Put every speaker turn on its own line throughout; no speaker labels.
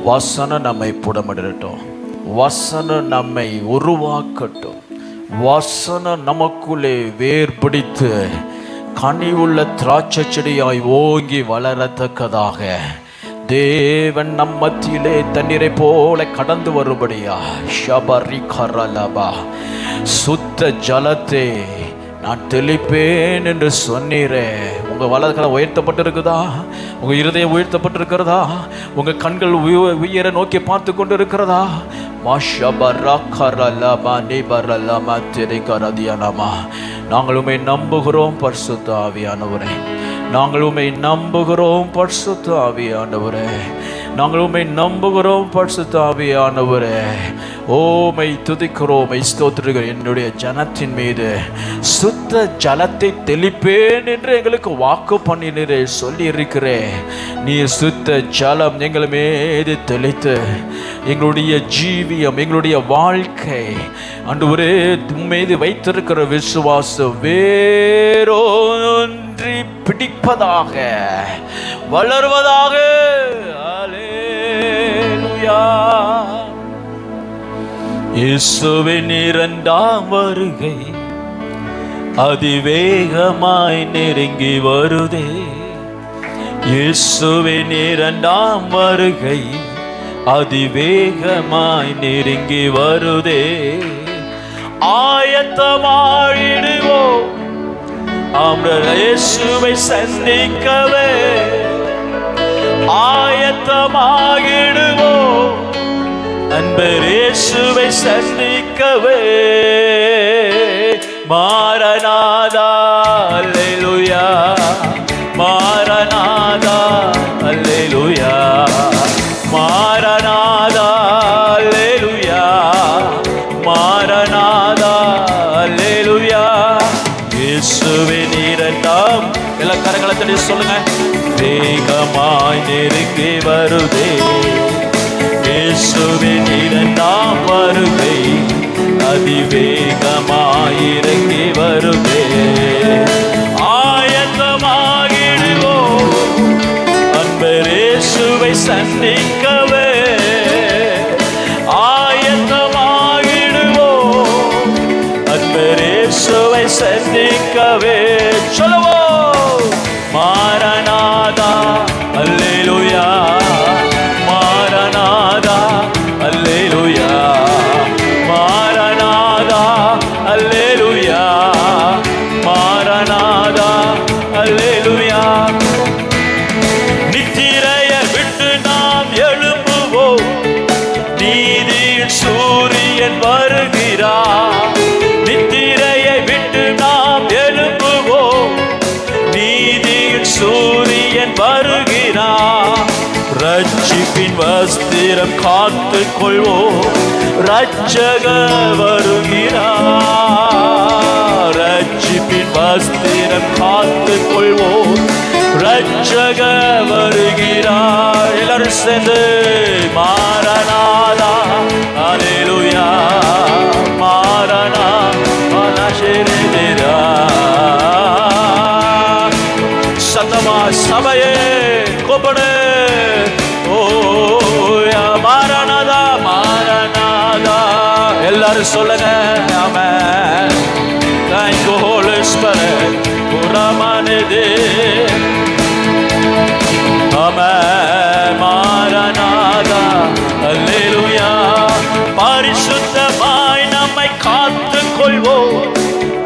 வசனம் நம்மை புடமிடட்டும், வசனம் நம்மை உருவாக்கட்டும், வசனம் நமக்குள்ளே வேர் பிடித்து கனி உள்ள திராட்சை செடியாய் ஓங்கி வளரத்தக்கதாக தேவன் நம் மத்தியிலே தண்ணீரை போல கடந்து வரும்படியா ஷபரி கரலபா சுத்த ஜலத்தை நான் தெளிப்பேன் என்று சொன்னீரே. உங்கள் வலதுகரம் உயர்த்தப்பட்டிருக்குதா? உங்கள் இருதயம் உயர்த்தப்பட்டிருக்கிறதா? உங்கள் கண்கள் உயர நோக்கி பார்த்து கொண்டு இருக்கிறதா? நாங்கள் உம்மை நம்புகிறோம் பரிசுத்த ஆவியானவரே, நாங்கள் உம்மை நம்புகிறோம் பரிசுத்த ஆவியானவரே, நாங்கள் உம்மை நம்புகிறோம் பரிசுத்த ஆவியானவரே. ஓமை துதிக்கிறோம், ஸ்தோத்திரிக்கிறோம். என்னுடைய ஜனத்தின் மீது சுத்த ஜலத்தை தெளிப்பேன் என்று எங்களுக்கு வாக்கு பண்ணினீரே, சொல்லி இருக்கிறேன். நீ சுத்த ஜலம் எங்கள் மீது தெளித்து எங்களுடைய ஜீவியம், எங்களுடைய வாழ்க்கை ஆண்டவரே மீது வைத்திருக்கிற விசுவாசம் வேரோன்றி பிடிப்பதாக, வளர்வதாக. அல்லேலூயா. இயேசுவின் இரண்டாம் வருகை அதிவேகமாய் நெருங்கி வருதே. இயேசுவின் இரண்டாம் வருகை அதிவேகமாய் நெருங்கி வருதே. ஆயத்தமாயிடுவோம் இயேசுவை சந்திக்கவே, ஆயத்தமாகிடுவோம் அன்பர் இயேசுவை சந்திக்கவே. மாரநாதா அல்லேலூயா, மாரநாதா அல்லேலூயா, மாரநாதா அல்லேலூயா, மாரநாதா அல்லேலூயா. இயேசுவின் இரண்டாம், எல்லா கரங்களை தட்டி சொல்லுங்க. வேகமாய் நெருங்கி வருதே. இயேசுவின் இரண்டாம் வருகை அதிவேகமாய் இறங்கி வருதே. ஆயத்தமாகிடுவோம் அன்பர் இயேசுவை சந்திக்கவே, ஆயத்தமாகிடுவோம் அன்பர் இயேசுவை சந்திக்கவே. சொல்லுவோம். மாரநாதா அல்லேலூயா, மாரநாதா அல்லேலூயா, மாரநாதா அல்லேலூயா, மாரநாதா அல்லேலூயா. நித்திரையை விட்டு நாம் எழும்புவோம், நீதியின் சூரியன் வருகிறார். நித்திரையை விட்டு நாம் எழும்புவோம், நீதியின் சூரியன் வருகிறார். ரட்சிப்பின் வஸ்திரம் காத்து கொள்வோம், ரட்சகர் வருகிறார். ரட்சிப்பின் வஸ்திரம் காத்து கொள்வோம், ரட்சகர் வருகிறார். எல்லாரும் சேர்ந்து மாரநாதா அல்லேலூயா, மாரநாதா ஷெரேதா. சத்தமா சபையே கூப்பிடு. மாரநாதா, மாரநாதா. எல்லாரும் சொல்லுங்க. ஆமென். Thank you Holy Spirit. புறமானதே. ஆமென். மாரநாதா அல்லேலூயா. பரிசுத்தமாய் நம்மை காத்துக் கொள்வோம்,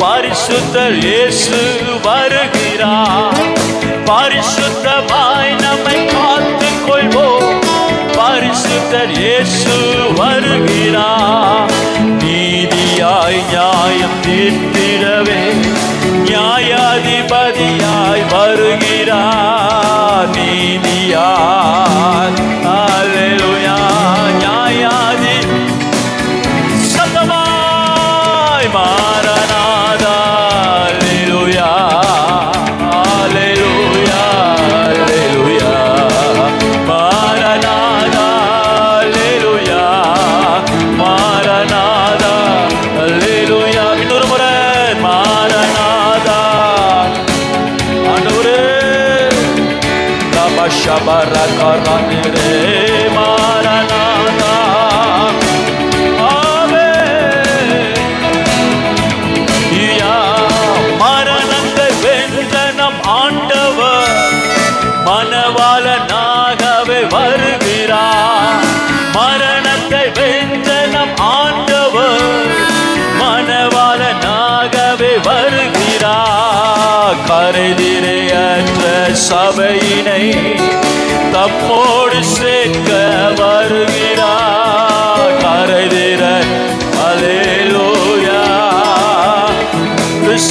பரிசுத்தர் இயேசு வருகிறார். பரிசுத்தமாய் நம்மை காத்துக் கொள்வோம், பரிசுத்தர் இயேசு வருகிறார். நீதியாய் நியாயம் தீர்த்திடவே நியாயாதிபதியாய் வருகிறார். நீதியாய் அல்லேலூயா, நியாயாதி சத்தமாய் மாரநாதா அல்லேலூயா, அல்லேலூயா, அல்லேலூயா, மாரநாதா அல்லேலூயா, மாரநாதா அல்லேலூயா. இன்னொரு முறை மாரநாதா. ஆண்டவரே ரபஷபரகரனே மாரநாதா மணவாளனாகவே வருகிறார். மரணத்தை வென்ற நம் ஆண்டவர் மணவாளனாகவே வருகிறார். கரைதிரையற்ற சபையினை தம்மோடு சேர்க்க வருகிறார். கரைதிர அல்லேலூயா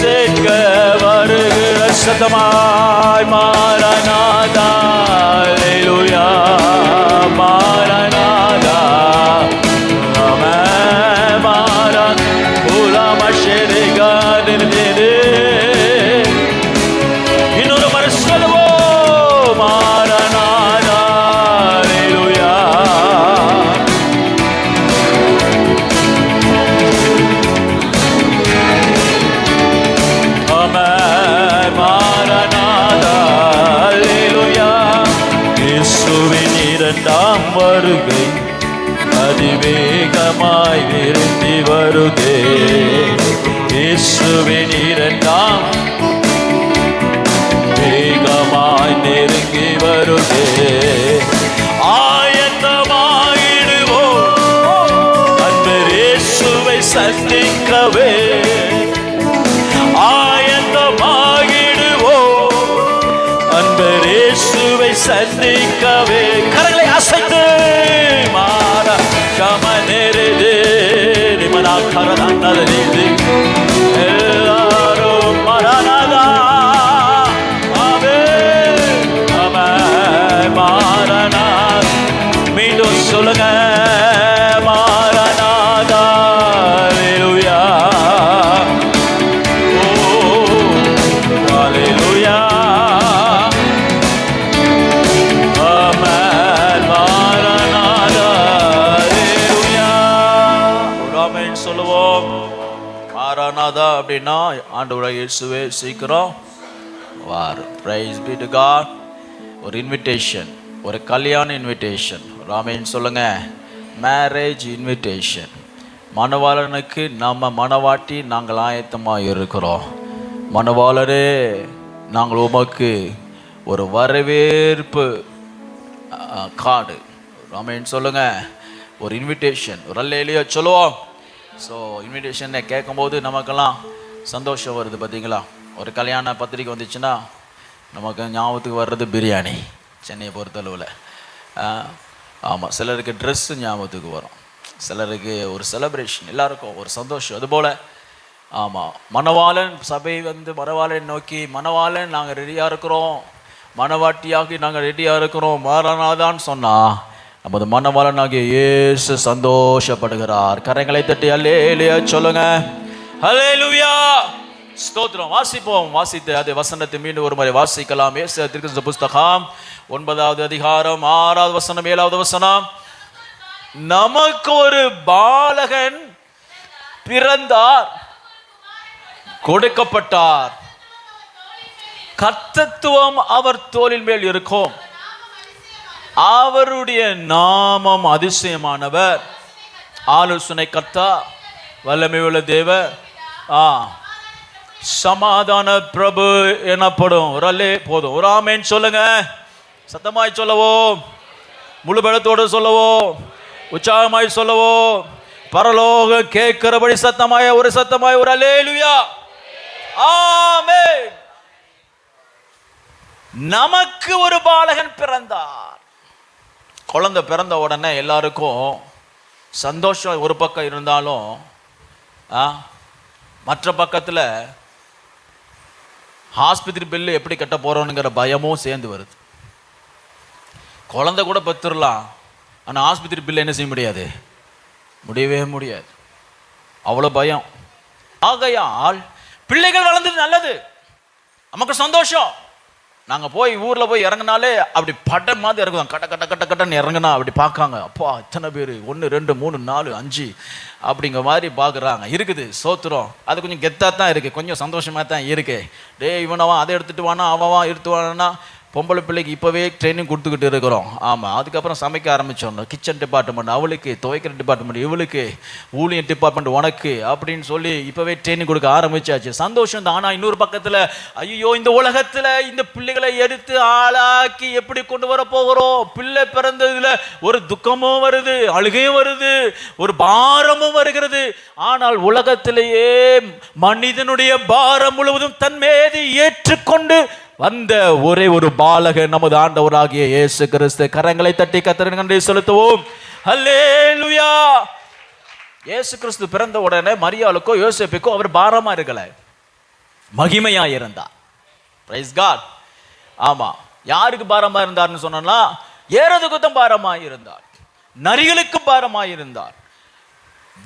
சேர்க்க வருகிற சத்தமாய் மாரநாதா அல்லேலூயா மாரநாதா ஆமென் மாரன் உலம ஷெரிகா தினே இன்னொரு முறை சொல்லுவோம் மாரநாதா அல்லேலூயா. ஆமென் மாரநாதா அல்லேலூயா. இயேசுவின் இரண்டாம் வருகை அதிவேகமாய் விரும்பி வருதே. இயேசுவின் இரண்டாம் வேகமாய் நெருங்கி வருதே. ஆயத்தமாயிடுவோம் அன்பர் இயேசுவை சந்திக்கவே. ஆயத்தமாகிடுவோம் அன்பர் இயேசுவை சந்திக்கவே. கரங்களை அசைத்து மாற கமனெருதே நிமனா கரதானதே எல்லாரும் மரணதா ஆமென் ஆமென் மாரணா. மீண்டும் சொல்லுங்க மாரணாதா அல்லேலூயா ஓ அல்லேலூயா ஆமென் மாரணாதா அல்லேலூயா. ஆமென் சொல்லுவோம். மாரணாதா அப்படின்னா ஆண்டவராகிய இயேசுவே சீக்கிரம் வார். Praise be to God. ஒரு இன்விடேஷன், ஒரு கல்யாண இன்விடேஷன். ராமேன் சொல்லுங்க, மேரேஜ் இன்விடேஷன். மணவாளனுக்கு நம்ம மணவாட்டி நாங்கள் ஆயத்தமாக இருக்கிறோம். மணவாளரே நாங்கள் உமக்கு ஒரு வரவேற்பு கார்டு. ராமேன் சொல்லுங்க, ஒரு இன்விடேஷன், ஒரு அல்லேலூயா சொல்லுவோம். ஸோ இன்விடேஷனை கேட்கும்போது நமக்கெல்லாம் சந்தோஷம் வருது பார்த்தீங்களா. ஒரு கல்யாண பத்திரிக்கை வந்துச்சுன்னா நமக்கு ஞாபகத்துக்கு வர்றது பிரியாணி, சென்னையை பொறுத்தளவில். ஆமாம், சிலருக்கு ட்ரெஸ்ஸு ஞாபகத்துக்கு வரும், சிலருக்கு ஒரு செலிப்ரேஷன், எல்லாருக்கும் ஒரு சந்தோஷம். அதுபோல் ஆமாம், மணவாளன் சபை வந்து மணவாளன் நோக்கி, மணவாளன் நாங்கள் ரெடியாக இருக்கிறோம், மணவாட்டியாகி நாங்கள் ரெடியாக இருக்கிறோம் மாறனாதான்னு சொன்னால் நமது மணவாளனாகிய இயேசு சந்தோஷப்படுகிறார். கரங்களை தட்டி அல்லேலூயா சொல்லுங்க. அல்லேலூயா ஸ்தோத்திரம். வாசிப்போம். வாசித்து அதே வசனத்தை மீண்டும் ஒரு முறை வாசிக்கலாம். ஏசாயா தீர்க்கதரிசி புஸ்தகம் 9வது அதிகாரம் 6வது வசனம் 7வது வசனம். நமக்கு ஒரு பாலகன் பிறந்தார், கொடுக்கப்பட்டார், கர்த்தத்துவம் அவர் தோளின் மேல் இருக்கும், அவருடைய நாமம் அதிசயமானவர், ஆலோசனை கர்த்தா, வல்லமை உள்ள தேவர், சமாதான பிரபு எனப்படும். ஒரு அல்லே போதும். ஒரு ஆமென் சொல்லுங்க. சத்தமாய் சொல்லவோ, முழு பலத்தோடு சொல்லவோ, உற்சாகமாய் சொல்லவோ, பரலோக கேட்கிறபடி சத்தமாய் ஒரு சத்தமாய் ஒரு அல்லேலூயா ஆமென். நமக்கு ஒரு பாலகன் பிறந்தார். குழந்தை பிறந்த உடனே எல்லாருக்கும் சந்தோஷம் ஒரு பக்கம் இருந்தாலும் மற்ற பக்கத்தில் ஆஸ்பத்திரி பில்லு எப்படி கட்ட போகிறோங்கிற பயமும் சேர்ந்து வருது. குழந்தை கூட பெற்றுடலாம், ஆனால் ஆஸ்பத்திரி பில்லு என்ன செய்ய முடியாது, முடியவே முடியாது, அவ்வளோ பயம். ஆகையால் பிள்ளைகள் வளர்ந்தது நல்லது, நமக்கு சந்தோஷம். நாங்கள் போய் ஊரில் போய் இறங்கினாலே அப்படி படம் மாதிரி இறங்குவாங்க, கட்ட கட்ட கட்ட கட்டன்னு இறங்குனா அப்படி பார்க்காங்க. அப்பா இத்தனை பேர் 1 2 3 4 5 அப்படிங்கிற மாதிரி பார்க்குறாங்க. இருக்குது சோத்துறோம். அது கொஞ்சம் கெத்தாக தான் இருக்குது, கொஞ்சம் சந்தோஷமாக தான் இருக்குது. டே இவனவா அதை எடுத்துகிட்டு வானா, அவன் எடுத்து வானா, பொம்பளை பிள்ளைக்கு இப்போவே ட்ரைனிங் கொடுத்துக்கிட்டு இருக்கிறோம். ஆமாம், அதுக்கப்புறம் சமைக்க ஆரம்பித்தோம். கிச்சன் டிபார்ட்மெண்ட் அவளுக்கு, துவைக்கிற டிபார்ட்மெண்ட் இவளுக்கு, ஊழியர் டிபார்ட்மெண்ட் உனக்கு அப்படின்னு சொல்லி இப்போவே ட்ரைனிங் கொடுக்க ஆரம்பிச்சாச்சு. சந்தோஷம் தான். ஆனால் இன்னொரு பக்கத்தில் ஐயோ இந்த உலகத்தில் இந்த பிள்ளைகளை எடுத்து ஆளாக்கி எப்படி கொண்டு வர போகிறோம்? பிள்ளை பிறந்ததில் ஒரு துக்கமும் வருது, அழுகையும் வருது, ஒரு பாரமும் வருகிறது. ஆனால் உலகத்திலேயே மனிதனுடைய பாரம் முழுவதும் தன் மீது ஏற்றுக்கொண்டு வந்த ஒரே ஒரு பாலகன் நமது ஆண்டவராகிய இயேசு கிறிஸ்து. கரங்களை தட்டி கர்த்தருக்கு நன்றி செலுத்துவோம். ஹல்லேலூயா. இயேசு கிறிஸ்து பிறந்த உடனே மரியாளுக்கோ யோசேப்புக்கோ அவர் பாரமா இருக்கல, மகிமையா இருந்தார். Praise God. ஆமா, யாருக்கு பாரமா இருந்தார்னு சொன்னா ஏறதுக்கு தான் பாரமா இருந்தார், நரிகளுக்கு பாரமா இருந்தார்,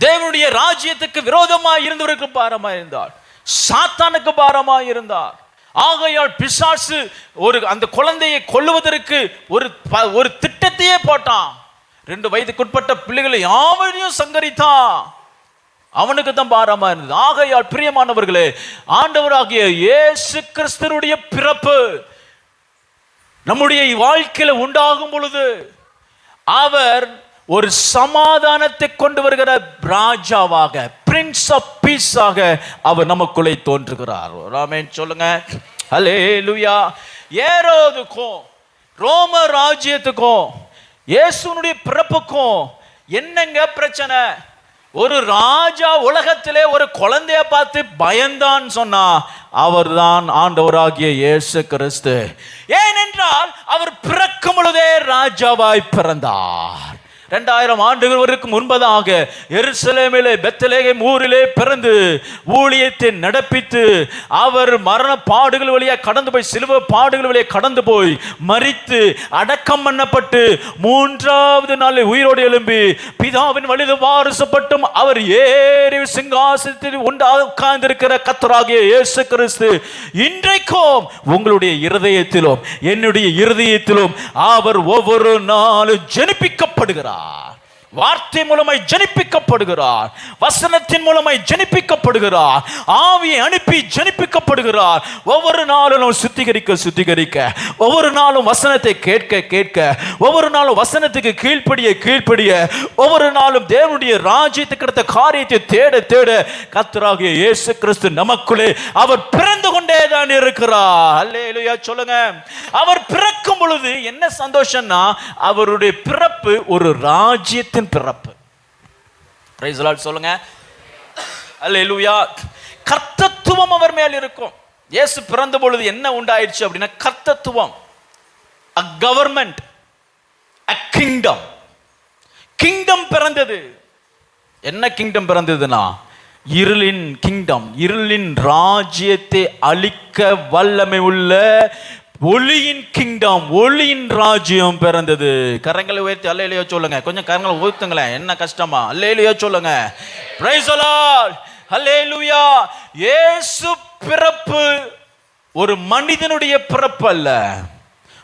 தேவனுடைய ராஜ்யத்துக்கு விரோதமாக இருந்தவருக்கு பாரமா இருந்தார், சாத்தானுக்கு பாரமா இருந்தார். ஆகையால் பிசாசு அந்த குழந்தையை கொல்லுவதற்கு ஒரு திட்டத்தையே போட்டான். 2 வயதுக்குட்பட்ட பிள்ளைகளை யாவரையும் சங்கரித்தான். அவனுக்கு தான் பாரமா இருந்தது. ஆகையால் பிரியமானவர்களே, ஆண்டவராகிய இயேசு கிறிஸ்துவினுடைய பிறப்பு நம்முடைய வாழ்க்கையில உண்டாகும் பொழுது அவர் ஒரு சமாதானத்தை கொண்டு வருகிற ராஜாவாக, பிரின்ஸ் ஆஃப் பீஸாக அவர் நமக்குள்ளே தோன்றுகிறார். ஆமென் சொல்லுங்க. ஹல்லேலூயா. ஏரோதுக்கும் ரோம ராஜ்யத்துக்கும் இயேசுனுடைய பிறப்புக்கும் என்னங்க பிரச்சனை? ஒரு ராஜா உலகத்திலே ஒரு குழந்தைய பார்த்து பயந்தான் சொன்னா அவர்தான் ஆண்டவராகிய இயேசு கிறிஸ்து. ஏனென்றால் அவர் பிறக்கும் பொழுதே ராஜாவாய் பிறந்தார். 2000 ஆண்டுகளுக்கு முன்பதாக எருசலேமிலே பெத்லகேம் ஊரிலே பிறந்து ஊழியத்தை நடப்பித்து அவர் மரண பாடுகள் வழியாக கடந்து போய், சிலுவை பாடுகள் வழியாக கடந்து போய் மரித்து அடக்கம் பண்ணப்பட்டு 3வது நாளில் உயிரோடு எழும்பி பிதாவின் வழியில் வாரிசப்பட்டும் அவர் ஏறி சிங்காசனத்தில் உட்கார்ந்திருக்கிற கர்த்தராகிய இயேசு கிறிஸ்து இன்றைக்கும் உங்களுடைய இருதயத்திலும் என்னுடைய இருதயத்திலும் அவர் ஒவ்வொரு நாளும் ஜெனிப்பிக்கப்படுகிறார். வார்த்தை மூலமாய் ஜெனிப்பிக்கப்படுகிறார், வசனத்தின் மூலமாய் ஜெனிப்பிக்கப்படுகிறார், ஆவியை அனுப்பி ஜெனிப்பிக்கப்படுகிறார். ஒவ்வொரு நாளும் சுத்திகரிக்க, ஒவ்வொரு நாளும் வசனத்தை கேட்க, ஒவ்வொரு நாளும் வசனத்துக்கு கீழ்ப்படிய, ஒவ்வொரு நாளும் தேவனுடைய ராஜ்யத்துக்கு அடுத்த காரியத்தை தேட கர்த்தராகிய இயேசு கிறிஸ்து நமக்குள்ளே அவர் பிறந்து கொண்டே தான் இருக்கிறார். அல்லேலூயா சொல்லுங்க. அவர் பிறக்கும் பொழுது என்ன சந்தோஷம்னா அவருடைய பிறப்பு ஒரு ராஜ்யத்தின் பிறப்பு. பிரைஸ் தி லார்ட் சொல்லுங்க. அல்லேலூயா. கர்த்தத்துவம் அவர் மேல் இருக்கும். இயேசு பிறந்த பொழுது என்ன உண்டாயிடுச்சு அப்படின்னா கர்த்தத்துவம், a government, a kingdom. Kingdom பிறந்தது. என்ன கிங்டம் பிறந்ததுன்னா இருளின் கிங்டம், இருளின் ராஜ்யத்தை அழிக்க வல்லமை உள்ள ஒளியின் கிங்டம், ஒளியின் ராஜ்யம் பிறந்தது. கரங்களை உயர்த்தி அல்லேலூயா சொல்லுங்க. கொஞ்சம் கரங்களை உயர்த்துங்களேன், என்ன கஷ்டமா? அல்லேலூயா சொல்லுங்க. Praise the Lord. அல்லேலூயா. இயேசு பிறப்பு ஒரு மனிதனுடைய பிறப்பு அல்ல,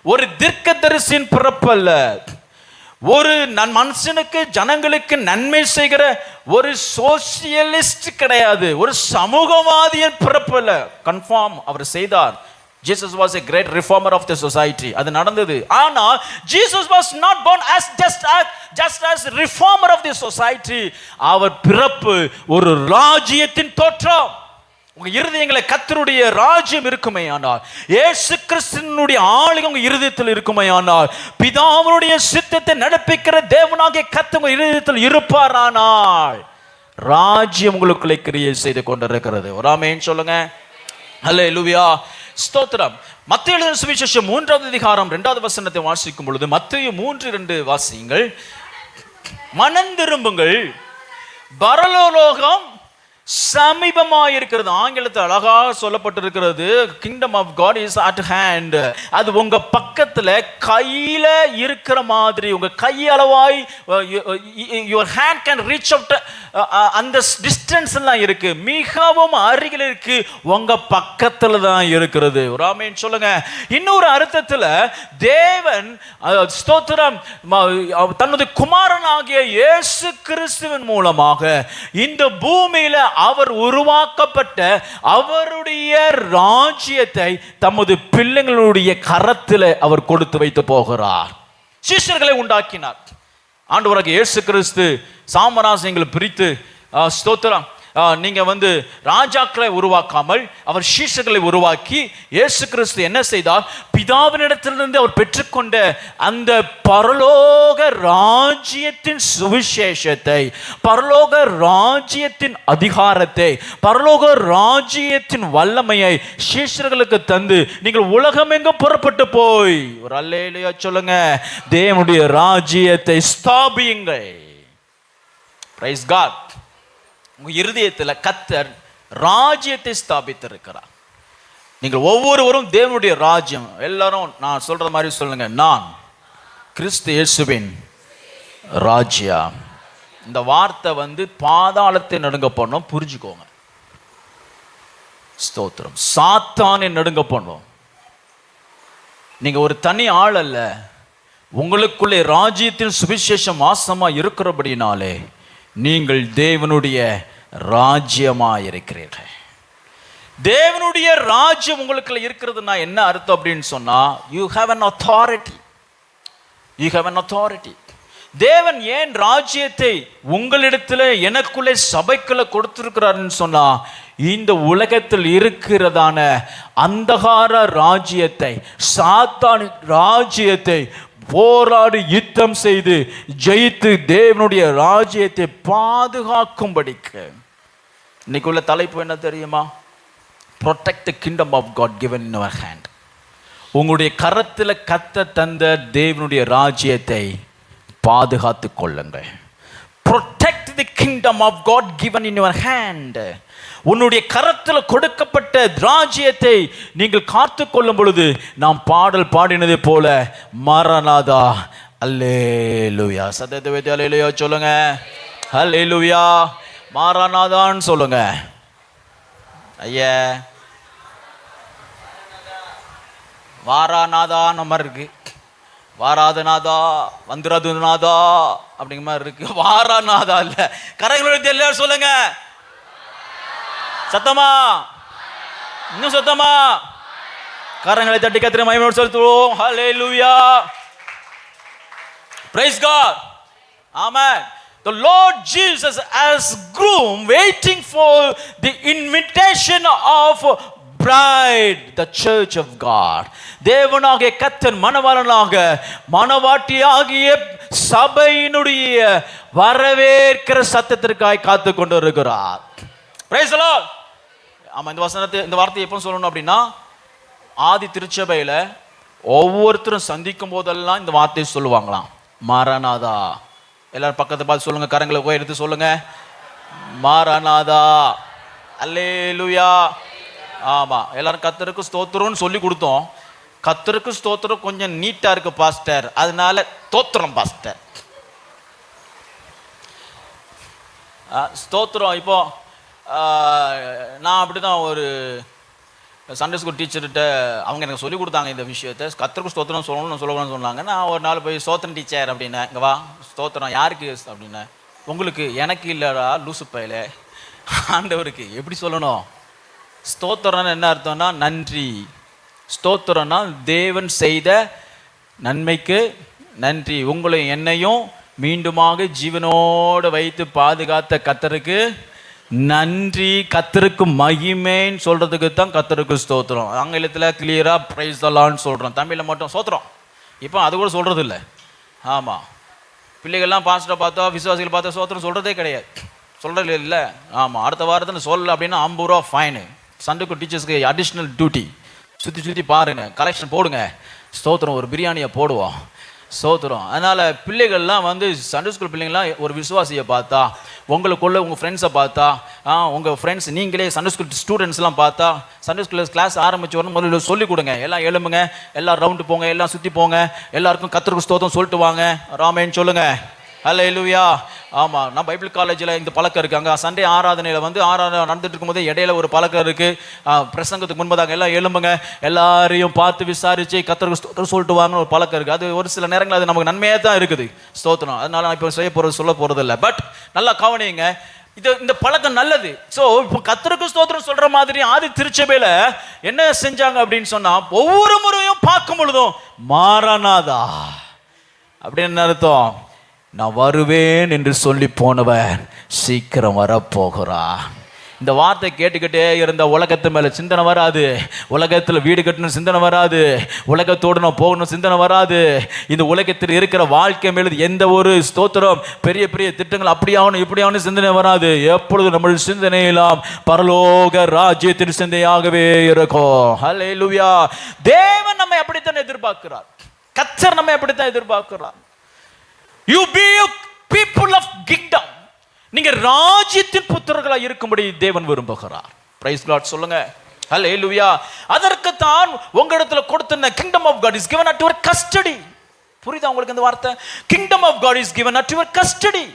ஒரு தீர்க்கதரிசியின் பிறப்பு அல்ல, ஒரு மனுஷனுக்கு ஜனங்களுக்கு நன்மை செய்கிற ஒரு சோசியலிஸ்ட் கிடையாது, ஒரு சமூகவாதியின் பிறப்பு அல்ல. கன்ஃபார்ம் அவர் செய்தார். Jesus was a great reformer of the society. அது நடந்தது. ஆனால் Jesus was not born as just as reformer of the society. அவர் பிறப்பு ஒரு ராஜ்யத்தின் தோற்றம். உங்க இருதயங்களை கர்த்தருடைய ராஜ்யம் இருக்குமே ஆனால், இயேசு கிறிஸ்துவினுடைய ஆளுகை உங்க இருதயத்தில் இருக்குமே ஆனால், பிதாவுடைய சித்தத்தை நடப்பிக்கிற தேவனாகிய கர்த்தர் உங்க இருதயத்தில் இருப்பாரானால் ராஜ்யம் உங்களுக்குள்ளே கிரியை செய்து கொண்டிருக்கிறது. ஒரு ஆமென் சொல்லுங்க. அல்லேலூயா. ஸ்தோத்திரம். மத்தேயு எழுதின சுவிசேஷம் 3வது அதிகாரம் 2வது வசனத்தை வாசிக்கும் பொழுது, மத்தேயு 3:2 வாசியுங்கள். மனம் திரும்புங்கள், பரலோகம் சமீபமாக இருக்கிறது. ஆங்கிலத்தில் அழகாக சொல்லப்பட்டிருக்கிறது, kingdom of God is at hand. அது உங்க பக்கத்துல கையில இருக்கிற மாதிரி, உங்க கையளவாய் your hand can reach out. அந்த டிஸ்டன்ஸ் எல்லாம் இருக்கு, மிகவும் அருகில் இருக்கு, உங்க பக்கத்துல தான் இருக்கிறது. ஒரு ஆமென் சொல்லுங்க. இன்னொரு அர்த்தத்துல தேவன் ஸ்தோத்திரம் தனது குமாரனாகிய இயேசு கிறிஸ்துவின் மூலமாக இந்த பூமியில அவர் உருவாக்கப்பட்ட அவருடைய ராஜ்யத்தை தமது பிள்ளைகளுடைய கரத்தில் அவர் கொடுத்து வைத்து போகிறார். சீஷர்களை உண்டாக்கினார். ஆண்டவராகிய இயேசு கிறிஸ்து சாமராஜ்யங்களை பிரித்து ஸ்தோத்திரம், நீங்க ராஜாக்களை உருவாக்காமல் அவர் சீஷர்களை உருவாக்கி, இயேசு கிறிஸ்து என்ன செய்தார்? பிதாவினிடத்திலிருந்து அவர் பெற்றுக்கொண்ட அந்த பரலோக ராஜ்யத்தின் சுவிசேஷத்தை, பரலோக ராஜ்யத்தின் அதிகாரத்தை, பரலோக ராஜ்யத்தின் வல்லமையை சீஷர்களுக்கு தந்து, நீங்கள் உலகமெங்கும் புறப்பட்டு போய் ஒரு அல்லேலூயா சொல்லுங்க, தேவனுடைய ராஜ்யத்தை ஸ்தாபியுங்கள். Price God. உங்க இருதயத்தில் கர்த்தர் ராஜ்யத்தை ஸ்தாபித்திருக்கிறார். நீங்கள் ஒவ்வொருவரும் தேவனுடைய ராஜ்யம். எல்லாரும் நான் சொல்ற மாதிரி சொல்லுங்க, நான் கிறிஸ்து இயேசுவின் ராஜ்யம். இந்த வார்த்தை பாதாளத்தை நடுங்க பண்ணும், புரிஞ்சுக்கோங்க. ஸ்தோத்திரம். சாத்தானை நடுங்க பண்ணும். நீங்க ஒரு தனி ஆள் அல்ல, உங்களுக்குள்ளே ராஜ்யத்தின் சுவிசேஷம் வாசமா இருக்கிறபடினாலே நீங்கள் தேவனுடைய ராஜ்யமாயிருக்கிறீர்கள். தேவனுடைய ராஜ்யம் உங்களுக்குள்ள இருக்கிறதுனா என்ன அர்த்தம் அப்படின்னு சொன்னா, you have an authority. You have an authority. தேவன் ஏன் ராஜ்யத்தை உங்களிடத்துல எனக்குள்ளே சபைக்குள்ள கொடுத்திருக்கிறாருன்னு சொன்னா, இந்த உலகத்தில் இருக்கிறதான அந்தகார ராஜ்யத்தை, சாத்தான் ராஜ்யத்தை போராடி யுத்தம் செய்து ஜெயித்து தேவனுடைய ராஜ்யத்தை பாதுகாக்கும்படிக்கு. இன்னைக்குள்ள தலைப்பு என்ன தெரியுமா? Protect the kingdom of God given in our hand. உங்களுடைய கரத்தில் கர்த்தர் தந்த தேவனுடைய ராஜ்யத்தை பாதுகாத்து கொள்ளுங்கள். Protect the kingdom of God given in your hand. உன்னுடைய கரத்தில் கொடுக்கப்பட்ட ராஜ்யத்தை நீங்கள் காத்து கொள்ளும் பொழுது, நாம் பாடல் பாடினதை போல மரணாதா அல்லேலூயா, சத்தத்தை வைத்து அல்லேலூயா சொல்லுங்க. அல்லேலூயா, மாரானாதான்னு சொல்லுங்க. ஐயா, வாராநாதா மாதிரி இருக்கு, வாராதநாதா வந்துராதுநாதா அப்படிங்கிற மாதிரி இருக்கு. வாராநாதா இல்ல, கரங்களுடைய எல்லாரும் சொல்லுங்க சத்தமா, இன்னும் சத்தமா கரங்களை தட்டி கத்திர மகிமையோடு செலுத்துவோம். ஹல்லேலூயா, praise God, amen. The Lord Jesus as groom waiting for the invitation of bride, the church of God. தேவனாகிய கர்த்தர் மணவாளனாக மணவாட்டியாகிய சபையினுடைய வரவேற்கிற சத்தத்திற்காய் காத்து கொண்டு இருக்கிறார். Praise the Lord. ஆமா, இந்த வார்த்தையை எப்போ சொல்லணும் அப்படின்னா, ஆதி திருச்சபையில ஒவ்வொருத்தரும் சந்திக்கும் போதெல்லாம் இந்த வார்த்தையை சொல்லுவாங்களாம், மாராநாதா. எல்லாரும் பக்கத்தை பார்த்து சொல்லுங்க, கரங்களை போய் எடுத்து சொல்லுங்க, மாராநாதா அல்லேலூயா. ஆமா, எல்லாரும் கர்த்தருக்கு ஸ்தோத்திரம்னு சொல்லி கொடுத்தோம். கர்த்தருக்கு ஸ்தோத்திரம் கொஞ்சம் நீட்டா இருக்கு பாஸ்டர், அதனால தோத்திரம் பாஸ்டர். ஸ்தோத்திரம். இப்போ நான் அப்படி தான் ஒரு சண்டே ஸ்கூல் டீச்சர்கிட்ட அவங்க எனக்கு சொல்லி கொடுத்தாங்க இந்த விஷயத்தை, கர்த்தருக்கு ஸ்தோத்திரம் சொல்லணும்னு சொன்னாங்க. நான் ஒரு நாள் போய் ஸ்தோத்திரம் டீச்சர் அப்படின்னேன், இங்கே வா ஸ்தோத்திரம் யாருக்கு அப்படின்னேன். உங்களுக்கு, எனக்கு இல்லைடா லூசு பையில, ஆண்டவருக்கு. எப்படி சொல்லணும்? ஸ்தோத்திரம்னு என்ன அர்த்தம்னா நன்றி. ஸ்தோத்திரம்னா தேவன் செய்த நன்மைக்கு நன்றி. உங்களை என்னையும் மீண்டுமாக ஜீவனோடு வைத்து பாதுகாத்த கர்த்தருக்கு நன்றி, கர்த்தருக்கு மகிமைன்னு சொல்றதுக்கு தான் கர்த்தருக்கு ஸ்தோத்திரம். ஆங்கிலத்தில் கிளியரா பிரைஸ் தி லார்ட்னு சொல்றோம், தமிழில் மட்டும் ஸ்தோத்திரம். இப்போ அது கூட சொல்றது இல்லை. ஆமாம், பிள்ளைகள்லாம் பாஸ்டரை பார்த்தா விசுவாசிகள் பார்த்தா ஸ்தோத்திரம் சொல்றதே கிடையாது, சொல்றது இல்லை. ஆமாம், அடுத்த வாரத்தில் சொல்லலை அப்படின்னா 50 ரூபா ஃபைனு. சண்டே டீச்சர்ஸ்க்கு அடிஷ்னல் டியூட்டி. சுற்றி பாருங்க, கலெக்ஷன் போடுங்க, ஸ்தோத்திரம் ஒரு பிரியாணியை போடுவோம், ஸ்தோத்திரம். அதனால் பிள்ளைகள்லாம் சண்டே ஸ்கூல் பிள்ளைங்கள்லாம் ஒரு விசுவாசியை பார்த்தா, உங்களுக்குள்ள உங்கள் ஃப்ரெண்ட்ஸை பார்த்தா, உங்கள் ஃப்ரெண்ட்ஸ் நீங்களே சண்டே ஸ்கூல் ஸ்டூடெண்ட்ஸ்லாம் பார்த்தா, சண்டே ஸ்கூல் கிளாஸ் ஆரம்பிச்சு வரணும் முதல்ல சொல்லிக் கொடுங்க. எல்லாம் எழும்புங்க, எல்லாம் ரவுண்டு போங்க, எல்லாம் சுற்றி போங்க, எல்லாருக்கும் கர்த்தருக்கு ஸ்தோத்திரம் சொல்லிட்டு வாங்க, ராமேன்னு சொல்லுங்க. ஹல்லேலூயா. ஆமாம், நான் பைபிள் காலேஜில் இந்த பழக்கம் இருக்குது. அங்கே சண்டே ஆராதனையில் ஆராதனை நடந்துட்டு இருக்கும்போது இடையில ஒரு பழக்கம் இருக்குது. பிரசங்கத்துக்கு முன்பதாக எல்லாம் எழும்புங்க, எல்லாரையும் பார்த்து விசாரித்து கர்த்தருக்கு ஸ்தோத்திரம் சொல்லிட்டு வாங்கன்னு ஒரு பழக்கம் இருக்குது. அது ஒரு சில நேரங்கள் அது நமக்கு நன்மையாக தான் இருக்குது, ஸ்தோத்திரம். அதனால நான் இப்போ செய்ய போகிறது சொல்ல போகிறது இல்லை. பட் நல்லா கவனிங்க, இந்த பழக்கம் நல்லது. ஸோ இப்போ கர்த்தருக்கு ஸ்தோத்திரம் சொல்ற மாதிரி ஆதி திருச்சபையில என்ன செஞ்சாங்க அப்படின்னு சொன்னா, ஒவ்வொரு முறையும் பார்க்கும் பொழுதும் மாரநாதா அப்படின்னு அர்த்தம், நான் வருவேன் என்று சொல்லி போனவன் சீக்கிரம் வரப்போகிறா. இந்த வார்த்தை கேட்டுக்கிட்டே இருந்த உலகத்து மேலே சிந்தனை வராது, உலகத்தில் வீடு கட்டணும் சிந்தனை வராது, உலகத்தோடு நான் போகணும் சிந்தனை வராது, இந்த உலகத்தில் இருக்கிற வாழ்க்கை மேலே எந்த ஒரு ஸ்தோத்திரம் பெரிய பெரிய திட்டங்கள் அப்படியாகணும் இப்படியாகணும் சிந்தனை வராது. எப்பொழுது நம்ம சிந்தனையெல்லாம் பரலோக ராஜ்யத்தின் சிந்தையாகவே இருக்கும். ஹல்லேலூயா. தேவன் நம்மை அப்படித்தான் எதிர்பார்க்கிறார், கர்த்தர் நம்மை அப்படித்தான் எதிர்பார்க்கிறார். You be a people of kingdom. நீங்க ராஜ்யத்தின் புத்திரர்களாக இருக்கும்படி தேவன் விரும்புகிறார். பிரைஸ் காட் சொல்லுங்க. ஹல்லேலூயா. அதற்கு தான் உங்களிடத்துல கொடுத்த kingdom of God is given at your custody. புரியுதா உங்களுக்கு இந்த வார்த்தை? kingdom of God is given at your custody.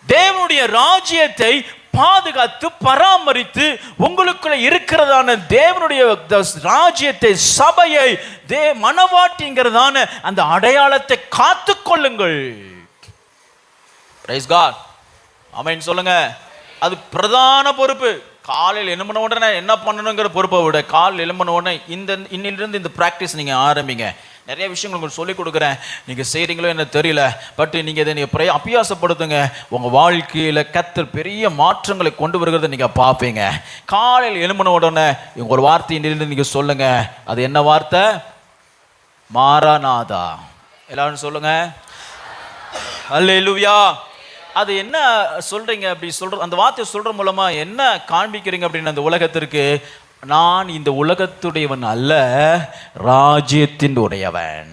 தேவனுடைய ராஜ்யத்தை பாதுகாத்து பராமரித்து உங்களுக்குள்ள இருக்கிறதான தேவனுடைய ராஜ்யத்தை, சபையை, மனவாட்டிங்கிறதான அந்த அடையாளத்தை காத்து கொள்ளுங்கள். Price God. ஆமென் சொல்லுங்க. அது பிரதான பொறுப்பு. காலையில் எழும்பின உடனே என்ன பண்ணணுங்கிற பொறுப்பை விட காலையில் எழும்பின உடனே இன்னிலிருந்து இந்த ப்ராக்டிஸ் நீங்கள் ஆரம்பிங்க. நிறைய விஷயங்கள் உங்களுக்கு சொல்லிக் கொடுக்குறேன், நீங்கள் செய்கிறீங்களோ என்ன தெரியல, பட் நீங்கள் இதை நீங்கள் அபியாசப்படுத்துங்க. உங்கள் வாழ்க்கையில் கர்த்தர் பெரிய மாற்றங்களை கொண்டு வருகிறத நீங்கள் பார்ப்பீங்க. காலையில் எழும்பின உடனே ஒரு வார்த்தையிலிருந்து நீங்கள் சொல்லுங்க. அது என்ன வார்த்தை? மாரநாதா. எல்லாரும் சொல்லுங்க. ஹல்லேலூயா. அது என்ன சொல்றீங்க அப்படி சொல்ற அந்த வார்த்தையை சொல்ற மூலமா என்ன காண்பிக்கிறீங்க அப்படின்னு அந்த உலகத்திற்கு, நான் இந்த உலகத்துடையவன் அல்ல, ராஜ்யத்தின் உடையவன்.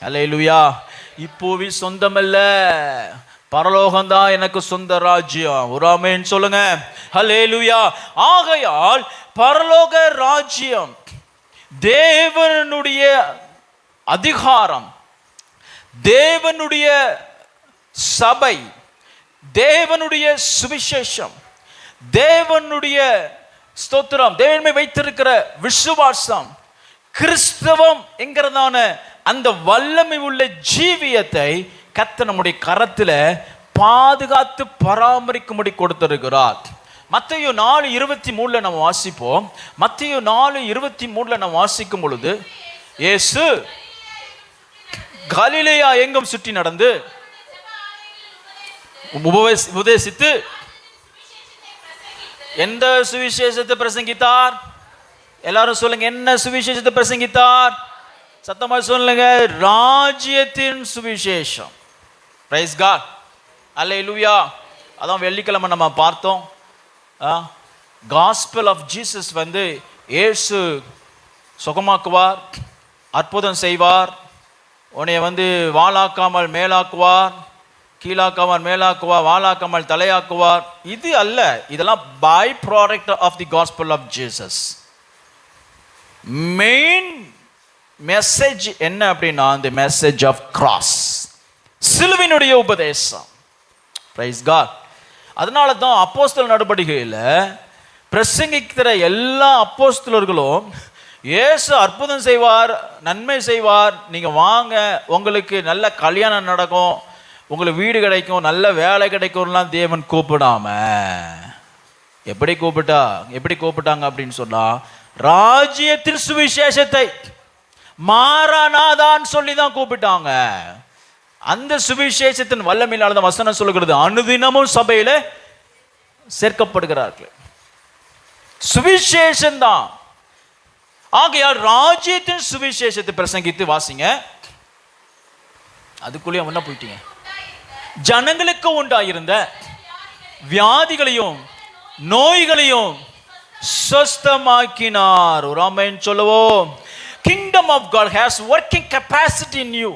ஹல்லேலூயா. இப்போவே சொந்தமல்ல, பரலோகம்தான் எனக்கு சொந்த ராஜ்யம். ஒரு ஆமென் சொல்லுங்க. ஹல்லேலூயா. ஆகையால் பரலோக ராஜ்யம், தேவனுடைய அதிகாரம், தேவனுடைய சபை, தேவனுடைய சுவிசேஷம், தேவனுடைய ஸ்தோத்திரம், தேவனை வைத்திருக்கிற விசுவாசம், கிறிஸ்தவம் என்கிறதான அந்த வல்லமை உள்ள ஜீவியத்தை கர்த்தர் நம்முடைய கரத்தில் பாதுகாத்து பராமரிக்கும்படி கொடுத்திருக்கிறார். மத்தேயு 4:23 நம்ம வாசிப்போம். மத்தேயு 4:23 நம்ம வாசிக்கும் பொழுது, இயேசு கலிலேயா எங்கும் சுற்றி நடந்து உபதேசித்து எந்த சுவிசேஷத்தை பிரசங்கித்தார்? எல்லாரும் சொல்லுங்க. என்ன சுவிசேஷத்தை பிரசங்கித்தார்? சத்தமா சொல்லுங்க. ராஜ்யத்தின் சுவிசேஷம். Praise God. அல்லேலூயா. அதான் வெள்ளிக்கிழமை நம்ம பார்த்தோம். காஸ்பல் ஆஃப் ஜீசஸ் வந்து இயேசு சுகமாக்குவார், அற்புதம் செய்வார், உன்னை வந்து வாளாக்காமல் மேலாக்குவார், கீழாக்காமல் மேலாக்குவார், வாளாக்காமல் தலையாக்குவார். இது அல்ல, இதெல்லாம் by product of the gospel of Jesus. Main message என்ன அப்படின்னா, தி மெசேஜ் ஆஃப் கிராஸ், சிலுவினுடைய உபதேசம். Praise God. அதனால தான் அப்போஸ்தலர் நடவடிக்கையில் பிரசங்கிக்கிற எல்லா அப்போஸ்தலர்களும் இயேசு அற்புதம் செய்வார், நன்மை செய்வார், நீங்கள் வாங்க, உங்களுக்கு நல்ல கல்யாணம் நடக்கும், உங்களுக்கு வீடு கிடைக்கும், நல்ல வேலை கிடைக்கும்லாம் தேவன் கூப்பிடாம எப்படி கூப்பிட்டாங்க அப்படின்னு சொன்னா, ராஜ்யத்தின் சுவிசேஷத்தை மாரநாதான்னு சொல்லி தான் கூப்பிட்டாங்க. அந்த சுவிசேஷத்தின் வல்லமையினால தான் வசனம் சொல்லுகிறது, அனுதினமும் சபையில சேர்க்கப்படுகிறார்கள். சுவிசேஷம் தான். ஆகையால் ராஜ்யத்தின் சுவிசேஷத்தை பிரசங்கித்து வாசிங்க. அதுக்குள்ளேயே என்ன போயிட்டீங்க? ஜனங்களுக்கு உண்டாயிருந்த வியாதிகளையும் நோய்களையும் சுஸ்தமாக்கினார். ஒரு ஆமென் சொல்லுவோம். Kingdom of God has working capacity in you.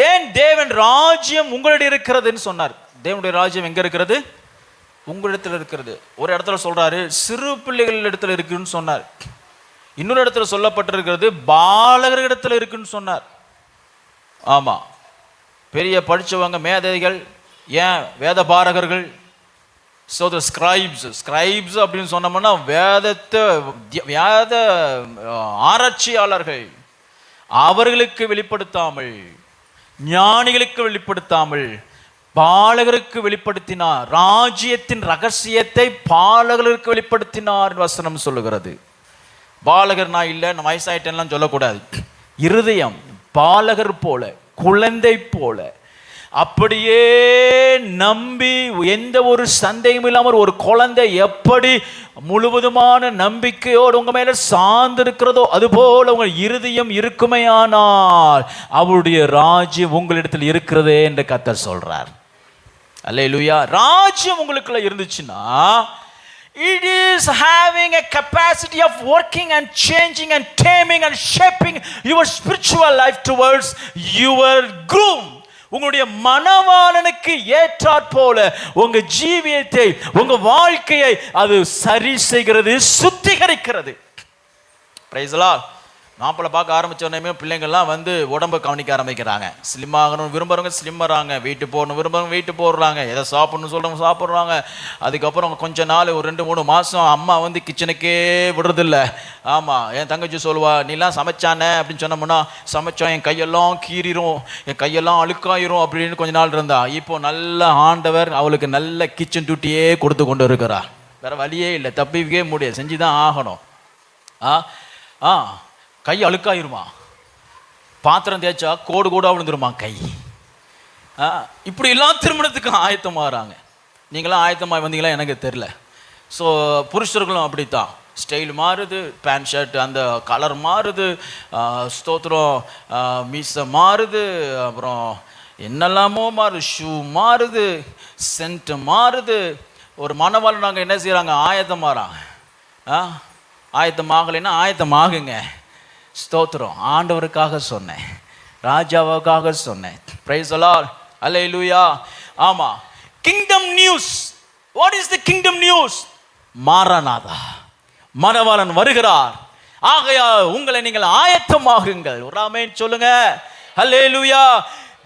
ஏன் தேவன் ராஜ்யம் உங்களிடம் இருக்கிறதுன்னு சொன்னார். தேவனுடைய ராஜ்யம் எங்க இருக்கிறது? உங்களிடத்தில் இருக்கிறது. ஒரு இடத்துல சொல்றாரு சிறு பிள்ளைகள் இடத்துல இருக்குன்னு சொன்னார். இன்னொரு இடத்துல சொல்லப்பட்டிருக்கிறது பாலகர்களிடத்தில் இருக்குன்னு சொன்னார். ஆமா, பெரிய படிச்சவங்க, மேதைகள், ஏன் வேத பாரகர்கள், ஸோ த ஸ்கிரைப்ஸ் அப்படின்னு சொன்னோம்னா வேத ஆராய்ச்சியாளர்கள், அவர்களுக்கு வெளிப்படுத்தாமல், ஞானிகளுக்கு வெளிப்படுத்தாமல் பாலகருக்கு வெளிப்படுத்தினார். ராஜ்யத்தின் ரகசியத்தை பாலகருக்கு வெளிப்படுத்தினார் வசனம் சொல்லுகிறது. பாலகர் நான் இல்லை, நான் வயசாயிட்டேன்லாம் சொல்லக்கூடாது. இருதயம் பாலகர் போல, குழந்தை போல அப்படியே நம்பி, எந்த ஒரு சந்தேகம் இல்லாமல் ஒரு குழந்தை எப்படி முழுவதுமான நம்பிக்கையோடு உங்க மேல சார்ந்து இருக்கிறதோ அதுபோல உங்கள் இருதயம் இருக்குமையானால் அவருடைய ராஜ்யம் உங்களிடத்தில் இருக்கிறதே என்று கர்த்தர் சொல்றார். அல்லேலூயா. ராஜ்யம் உங்களுக்குள்ள இருந்துச்சுன்னா it is having a capacity of working and changing and taming and shaping your spiritual life towards your groom. உங்களுடைய மணவாளனுக்கு ஏற்றாற் போல உங்க ஜீவியத்தை, உங்க வாழ்க்கையை அது சரி செய்கிறது, சுத்திகரிக்கிறது. Price the Lord. மாப்பிள்ளை பார்க்க ஆரம்பித்தோடனே பிள்ளைங்கள்லாம் வந்து உடம்பை கவனிக்க ஆரம்பிக்கிறாங்க. ஸ்லிம் ஆகணும் விரும்புகிறவங்க ஸ்லிம்மறாங்க, வெயிட்டு போடணும் விரும்புகிறவங்க வெயிட்டு போடுறாங்க, எதை சாப்பிட்ணுன்னு சொல்கிறவங்க சாப்பிட்றாங்க. அதுக்கப்புறம் கொஞ்ச நாள் ஒரு 2-3 மாதம் அம்மா வந்து கிச்சனுக்கே விடுறதில்ல. ஆமாம், என் தங்கச்சி சொல்லுவா, நீலாம் சமைச்சானே அப்படின்னு சொன்னோம்னா, சமைச்சோம் என் கையெல்லாம் கீறிடும், என் கையெல்லாம் அழுக்காயிரும் அப்படின்னு கொஞ்ச நாள் இருந்தா. இப்போ நல்ல ஆண்டவர் அவளுக்கு நல்ல கிச்சன் டியூட்டியே கொடுத்து கொண்டு இருக்கிறார். வேறு வழியே இல்லை, தப்பிக்கவே முடியாது, செஞ்சு தான் ஆகணும். கை அழுக்காயிருமா, பாத்திரம் தேய்ச்சா கோடு கோடாக விழுந்துருமா கை. இப்படி எல்லாம் திருமணத்துக்கு ஆயத்தமாகறாங்க. நீங்களாம் ஆயத்தமாக வந்தீங்களா எனக்கு தெரில. ஸோ புருஷர்களும் அப்படித்தான், ஸ்டைல் மாறுது, பேண்ட் ஷர்ட் அந்த கலர் மாறுது, ஸ்தோத்திரம் மீசை மாறுது, அப்புறம் என்னெல்லாமோ மாறுது, ஷூ மாறுது, சென்ட்டு மாறுது. ஒரு மணவாளன் நாங்கள் என்ன செய்கிறாங்க, ஆயத்தமாகறாங்க. ஆயத்தமாகலைன்னா ஆயத்தமாகுங்க. ஸ்தோத்திரம், ஆண்டவருக்காக சொன்னேன், ராஜாவுக்காக சொன்னேன். Praise the Lord. அல்லேலூயா. ஆமா, kingdom news. What is the kingdom news? மாரநாதா, மணவாளன் வருகிறார். ஆகையால் உங்களை நீங்கள் ஆயத்தமாகுங்கள். ஒரு ஆமென் சொல்லுங்க. அல்லேலூயா.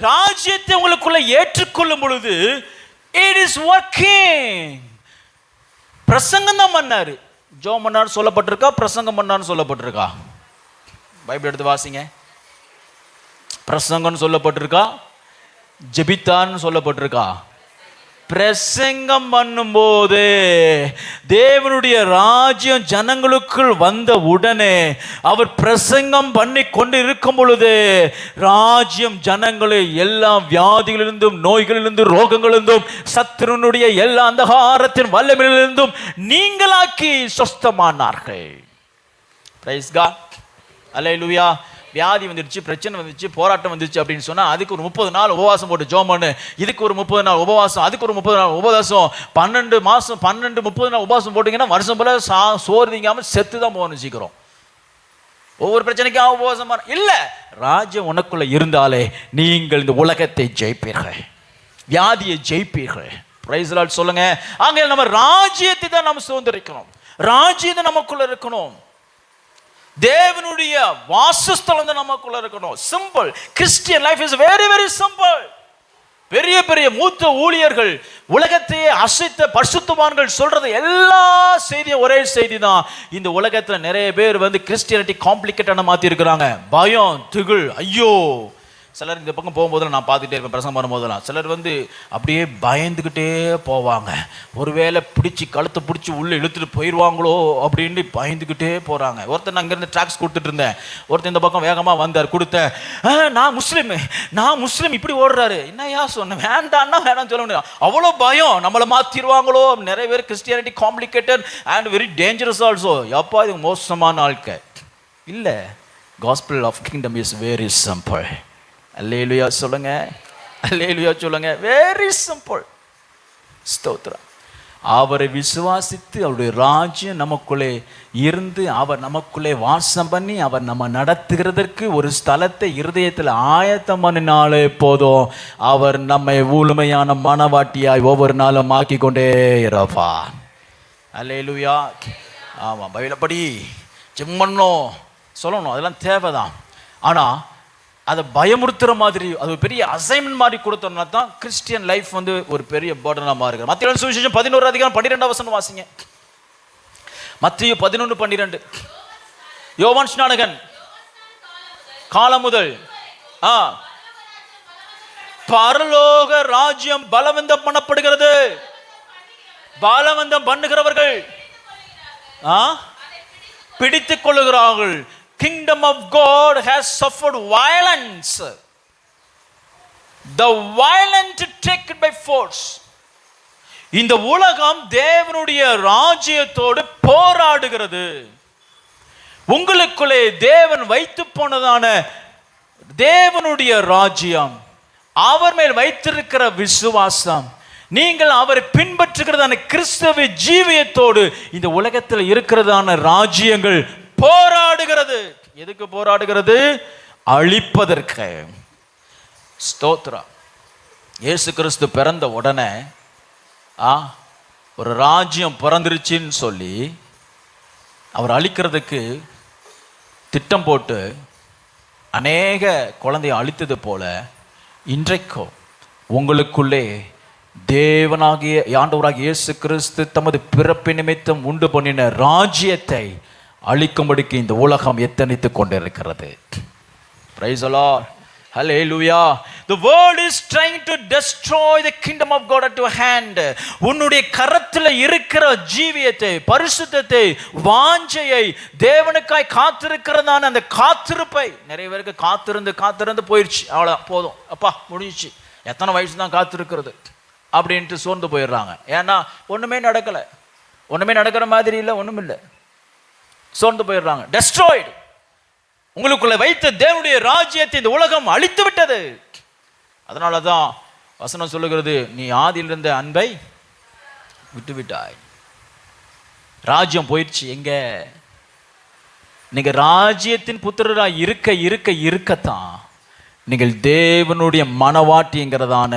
ராஜ்யத்தை உங்களுக்குள்ள ஏற்றுக்கொள்ளும் பொழுது இட் இஸ் வொர்க்கிங். பிரசங்கம் தான் பண்ணாரு, ஜோம் பண்ணான்னு சொல்லப்பட்டிருக்கா, பிரசங்கம் பண்ணான்னு சொல்லப்பட்டிருக்கா? பைபிள் எடுத்து வாசிங்க. பிரசங்கம்னு சொல்லப்பட்டிருக்கா, ஜெபித்தான்னு சொல்லப்பட்டிருக்கா? பிரசங்கம் பண்ணும்போது தேவனுடைய ராஜ்யம் ஜனங்களுக்குள் வந்த உடனே அவர் பிரசங்கம் பண்ணி கொண்டு இருக்கும் பொழுது ராஜ்யம் ஜனங்களை எல்லா வியாதிகளிலிருந்தும், நோய்களிலிருந்தும், ரோகங்களிலிருந்தும், சத்துருனுடைய எல்லா அந்தகாரத்தின் வல்லமையிலிருந்தும் நீங்களாக்கி சொஸ்தமானார்கள். Price God. அல்லேலூயா. வியாதி வந்துடுச்சு, பிரச்சனை வந்துச்சு, போராட்டம் வந்துச்சு அப்படின்னு சொன்னால் அதுக்கு ஒரு 30 நாள் உபவாசம் போட்டு ஜெபம் பண்ணு, இதுக்கு ஒரு 30 நாள் உபவாசம், அதுக்கு ஒரு 30 நாள் உபவாசம், 12 மாதம் 12-30 நாள் உபவாசம் போட்டிங்கன்னா வருஷம் போல சோறு திங்காமல் செத்து தான் போகணும் சீக்கிரம். ஒவ்வொரு பிரச்சனைக்கும் உபவாசம் இல்லை. ராஜ்யம் உனக்குள்ள இருந்தாலே நீங்கள் இந்த உலகத்தை ஜெயிப்பீர்கள், வியாதியை ஜெயிப்பீர்கள். பிரைஸ் தி லார்ட் சொல்லுங்க. அங்கே நம்ம ராஜ்யத்தை தான் நம்ம சுதந்திரிக்கணும், ராஜ்யத்தை நமக்குள்ள இருக்கணும், தேவனுடைய வாசஸ்தலம் தான் நமக்குள்ள இருக்கணும். Simple. Christian life is very very simple. பெரிய பெரிய மூத்த ஊழியர்கள், உலகத்தையே அசைத்த பரிசுத்தவான்கள் சொல்றது எல்லா செய்தியும் ஒரே செய்தி தான். இந்த உலகத்துல நிறைய பேர் வந்து கிறிஸ்டியானிட்டி காம்ப்ளிகேட்டான மாத்தி இருக்கிறாங்க. பயம், திகில், ஐயோ. சிலர் இந்த பக்கம் போகும்போதெல்லாம் நான் பார்த்துட்டே இருப்பேன், பிரசங்கம் பண்ணும்போதெல்லாம் சிலர் வந்து அப்படியே பயந்துக்கிட்டே போவாங்க. ஒருவேளை பிடிச்சி கழுத்தை பிடிச்சி உள்ளே இழுத்துட்டு போயிடுவாங்களோ அப்படின்னு பயந்துக்கிட்டே போகிறாங்க. ஒருத்தர் நான் அங்கேருந்து ட்ராக்ஸ் கொடுத்துட்டு இருந்தேன், ஒருத்தர் இந்த பக்கம் வேகமாக வந்தார், கொடுத்தேன். நான் முஸ்லீம் இப்படி ஓடுறாரு. என்னையா சொன்னேன், வேண்டான்னா வேணாம்னு சொல்ல முடியாது, அவ்வளோ பயம் நம்மளை மாற்றிடுவாங்களோ. நிறைய பேர் Christianity complicated and very dangerous also. எப்பா இது மோசமான ஆட்கள் இல்லை. Gospel of kingdom is very simple. அல்லேலூயா சொல்லுங்க. அல்லேலூயா சொல்லுங்க. Very simple. ஸ்தோத்திரம். அவரை விசுவாசித்து அவருடைய ராஜ்யம் நமக்குள்ளே இருந்து அவர் நமக்குள்ளே வாசம் பண்ணி அவர் நம்ம நடத்துகிறதற்கு ஒரு ஸ்தலத்தை இருதயத்தில் ஆயத்தம் பண்ணினாலே போதும், அவர் நம்மை ஊழுமையான மனவாட்டியாய் ஒவ்வொரு நாளும் ஆக்கி கொண்டே இருப்பார். அல்லேலூயா. ஆமாம், பைபிளப்படி ஜெபம் சொல்லணும், அதெல்லாம் தேவைதான். ஆனால் அதை பயமுறுத்துற மாதிரி, அது ஒரு பெரிய அசைன்மெண்ட் மாதிரி கொடுத்தோம்னா தான் கிறிஸ்டியன் லைஃப் வந்து ஒரு பெரிய பர்டனாக மாறுகிறது. மத்தேயு சுவிசேஷம் 11:12 வாசிங்க. மத்தேயு 11:12. யோவான் ஸ்நானகன் காலம் முதல் பரலோக ராஜ்யம் பலவந்தம் பண்ணப்படுகிறது. பலவந்தம் பண்ணுகிறவர்கள் பிடித்துக் கொள்ளுகிறார்கள். Kingdom of God has suffered violence. The violent take it by force. இந்த உலகம் தேவனுடைய ராஜ்யத்தோடு போராடுகிறது. உங்களுக்குள்ளே தேவன் வைத்து போனதான தேவனுடைய ராஜ்யம், அவர் மேல் வைத்திருக்கிற விசுவாசம், நீங்கள் அவரை பின்பற்றுகிறதான கிறிஸ்தவ ஜீவியத்தோடு இந்த உலகத்தில் இருக்கிறதான ராஜ்யங்கள் போராடுகிறது. எதுக்கு போராடுகிறது? அழிப்பதற்கு. ஸ்தோத்ரா. இயேசு கிறிஸ்து பிறந்த உடனே ஒரு ராஜ்யம் பிறந்துருச்சின்னு சொல்லி அவர் அழிக்கிறதுக்கு திட்டம் போட்டு அநேக குழந்தையை அழித்தது போல இன்றைக்கோ உங்களுக்குள்ளே தேவனாகிய ஆண்டவராகிய இயேசு கிறிஸ்து தமது பிறப்பு நிமித்தம் உண்டு பண்ணின ராஜ்யத்தை அழிக்கும்படிக்கு இந்த உலகம் எத்தனித்துக் கொண்டிருக்கிறது. Praise the Lord. Hallelujah. The world is trying to destroy the kingdom of God at your hand. உன்னுடைய கரத்தில் இருக்கிற ஜீவியத்தை, பரிசுத்தத்தை, வாஞ்சையை, தேவனுக்காய் காத்திருக்கிறதான அந்த காத்திருப்பை, நிறைய பேருக்கு காத்திருந்து போயிடுச்சு, அவ்வளோ போதும், அப்பா முடிஞ்சிச்சு, எத்தனை வயசு தான் காத்திருக்கிறது அப்படின்ட்டு சோர்ந்து போயிடுறாங்க. ஏன்னா ஒன்றுமே நடக்கலை, ஒன்றுமே நடக்கிற மாதிரி இல்லை, ஒன்றும் இல்லை, சோர்ந்து போயிடுறாங்க. டெஸ்ட்ராய்டு. உங்களுக்குள்ள வைத்த தேவனுடைய ராஜ்யத்தை இந்த உலகம் அழித்து விட்டது. அதனால தான் வசனம் சொல்லுகிறது, நீ ஆதியில் இருந்த அன்பை விட்டு விட்டாய். ராஜ்யம் போயிடுச்சு. எங்க? நீங்க ராஜ்யத்தின் புத்திரராக இருக்கத்தான் நீங்கள் தேவனுடைய மனவாட்டிங்கிறதான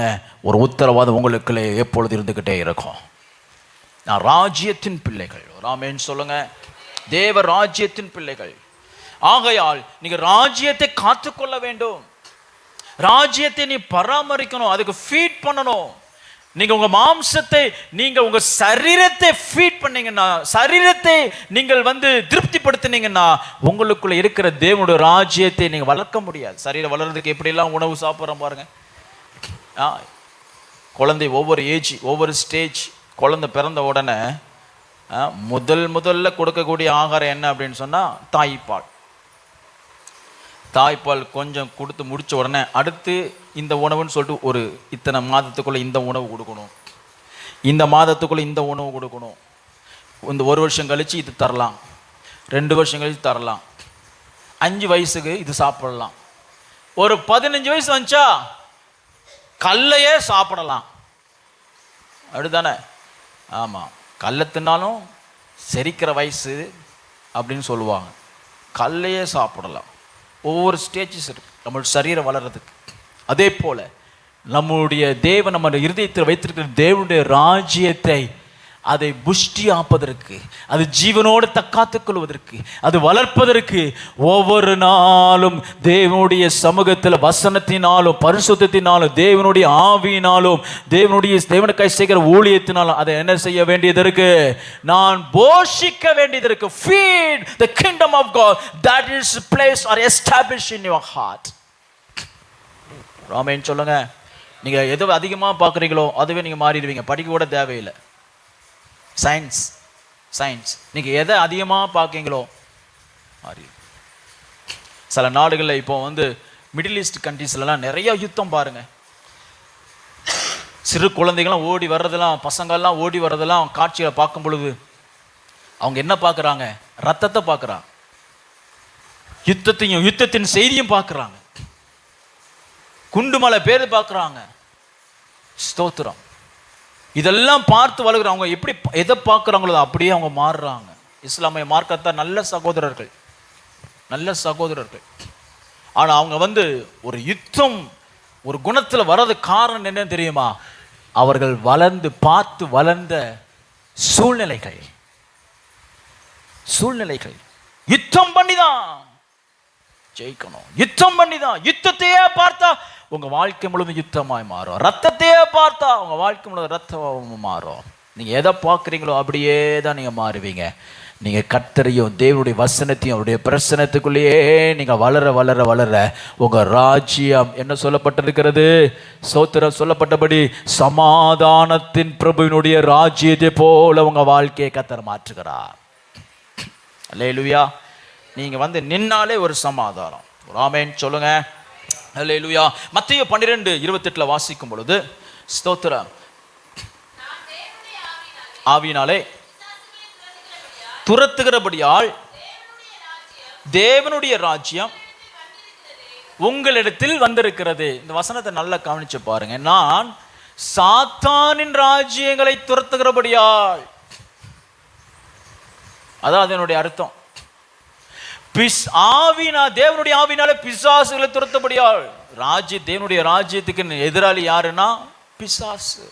ஒரு உத்தரவாதம் உங்களுக்குள்ளே எப்பொழுது இருந்துகிட்டே இருக்கும். நான் ராஜ்யத்தின் பிள்ளைகள், ராமேன்னு சொல்லுங்க, தேவ ராஜ்யத்தின் பிள்ளைகள். ஆகையால் நீங்க ராஜ்யத்தை காத்துக்கொள்ள வேண்டும். ராஜ்யத்தை நீ பராமரிக்கணும், அதுக்கு ஃபீட் பண்ணணும். நீங்க உங்க மாம்சத்தை, நீங்க உங்க சரீரத்தை ஃபீட் பண்ணீங்கன்னா, சரீரத்தை நீங்கள் திருப்திப்படுத்தினீங்கன்னா உங்களுக்குள்ள இருக்கிற தேவனுடைய ராஜ்யத்தை நீங்க வளர்க்க முடியாது. சரீரம் வளர்றதுக்கு எப்படிலாம் உணவு சாப்பிட்றோம் பாருங்க. குழந்தை ஒவ்வொரு ஏஜ், ஒவ்வொரு ஸ்டேஜ், குழந்தை பிறந்த உடனே முதல்ல கொடுக்கக்கூடிய ஆகாரம் என்ன அப்படின்னு சொன்னா தாய்ப்பால். தாய்ப்பால் கொஞ்சம் கொடுத்து முடிச்ச உடனே அடுத்து இந்த உணவுன்னு சொல்லிட்டு ஒரு இத்தனை மாதத்துக்குள்ளே இந்த உணவு கொடுக்கணும், இந்த மாதத்துக்குள்ளே இந்த உணவு கொடுக்கணும். இந்த 1 வருஷம் கழித்து இது தரலாம், 2 வருஷம் கழித்து தரலாம், 5 வயசுக்கு இது சாப்பிடலாம். ஒரு 15 வயசு வந்துச்சா கல்லையே சாப்பிடலாம், அப்படிதானே? ஆமாம், கல்லை தின்னாலும் செரிக்கிற வயசு அப்படின்னு சொல்லுவாங்க. கல்லையே சாப்பிடலாம். ஒவ்வொரு ஸ்டேஜஸ் இருக்கு நம்மளுடைய சரீரம் வளர்றதுக்கு. அதே போல நம்முடைய தேவன் நம்ம இருதயத்தில் வைத்திருக்கிற தேவனுடைய ராஜ்யத்தை அதை புஷ்டியாப்பதற்கு, அது ஜீவனோடு தக்காத்துக் கொள்வதற்கு, அது வளர்ப்பதற்கு ஒவ்வொரு நாளும் தேவனுடைய சமூகத்தில் வசனத்தினாலும் பரிசுத்தத்தினாலும் தேவனுடைய ஆவியினாலும் தேவனுக்காய் செய்கிற ஊழியத்தினாலும் அதை என்ன செய்ய வேண்டியது இருக்கு? நான் போஷிக்க வேண்டியது இருக்கு. Feed the kingdom of God that is placed or established in your heart. Ramen சொல்லுங்க. நீங்க எது அதிகமாக பார்க்குறீங்களோ அதுவே நீங்க மாறிடுவீங்க. படிக்க கூட தேவையில்லை. சயின்ஸ் நீங்கள் எதை அதிகமாக பார்க்கீங்களோ மாறி. சில நாடுகளில் இப்போ மிடில் ஈஸ்ட் கண்ட்ரீஸ்லாம் நிறைய யுத்தம் பாருங்கள். சிறு குழந்தைகள்லாம் ஓடி வர்றதெல்லாம், பசங்கள்லாம் ஓடி வர்றதெல்லாம் காட்சிகளை பார்க்கும் பொழுது அவங்க என்ன பார்க்குறாங்க? ரத்தத்தை பார்க்குறாங்க, யுத்தத்தின் செய்தியும் பார்க்குறாங்க, குண்டுமலை பேர் பார்க்குறாங்க. ஸ்தோத்திரம். இதெல்லாம் பார்த்து வளர்க்குறவங்க எப்படி எதை பார்க்குறாங்களோ அப்படியே அவங்க மாறுறாங்க. இஸ்லாமிய மார்க்கத்தான் நல்ல சகோதரர்கள். ஆனால் அவங்க ஒரு யுத்தம் ஒரு குணத்தில் வர்றது காரணம் என்னன்னு தெரியுமா? அவர்கள் பார்த்து வளர்ந்த சூழ்நிலைகள். யுத்தம் பண்ணிதான் ஜெயிக்கணும், யுத்தம் பண்ணிதான். யுத்தத்தையே பார்த்தா உங்க வாழ்க்கை முழுவதும் யுத்தமாய் மாறும். ரத்தத்தையே பார்த்தா உங்க வாழ்க்கை முழுவதும் ரத்தம் மாறும். நீங்க எதை பார்க்குறீங்களோ அப்படியே தான் நீங்க மாறுவீங்க. நீங்க கர்த்தரையும் தேவனுடைய வசனத்தையும் அவருடைய பிரசனத்துக்குள்ளேயே நீங்க வளர வளர வளர உங்க ராஜ்யம் என்ன சொல்லப்பட்டிருக்கிறது? ஸ்தோத்திரம், சொல்லப்பட்டபடி சமாதானத்தின் பிரபுவினுடைய ராஜ்யத்தை போல உங்க வாழ்க்கையை கர்த்தர் மாற்றுகிறார். அல்லேலூயா. நீங்க வந்து நின்னாலே ஒரு சமாதானம். ஆமென் சொல்லுங்க. அல்லேலூயா. மத்தேயு 12:28 வாசிக்கும் பொழுது, ஸ்தோத்திரம், ஆவியினாலே துரத்துகிறபடியால் தேவனுடைய ராஜ்யம் உங்களிடத்தில் வந்திருக்கிறது. இந்த வசனத்தை நல்லா கவனிச்சு பாருங்க. நான் சாத்தானின் ராஜ்யங்களை துரத்துகிறபடியால், அதான் அதனுடைய அர்த்தம். தேவனுடைய ஆவினாலே பிசாசுகளை துரத்தபடியால். தேவனுடைய ராஜ்யத்துக்கு எதிராளி யாருன்னா பிசாசு.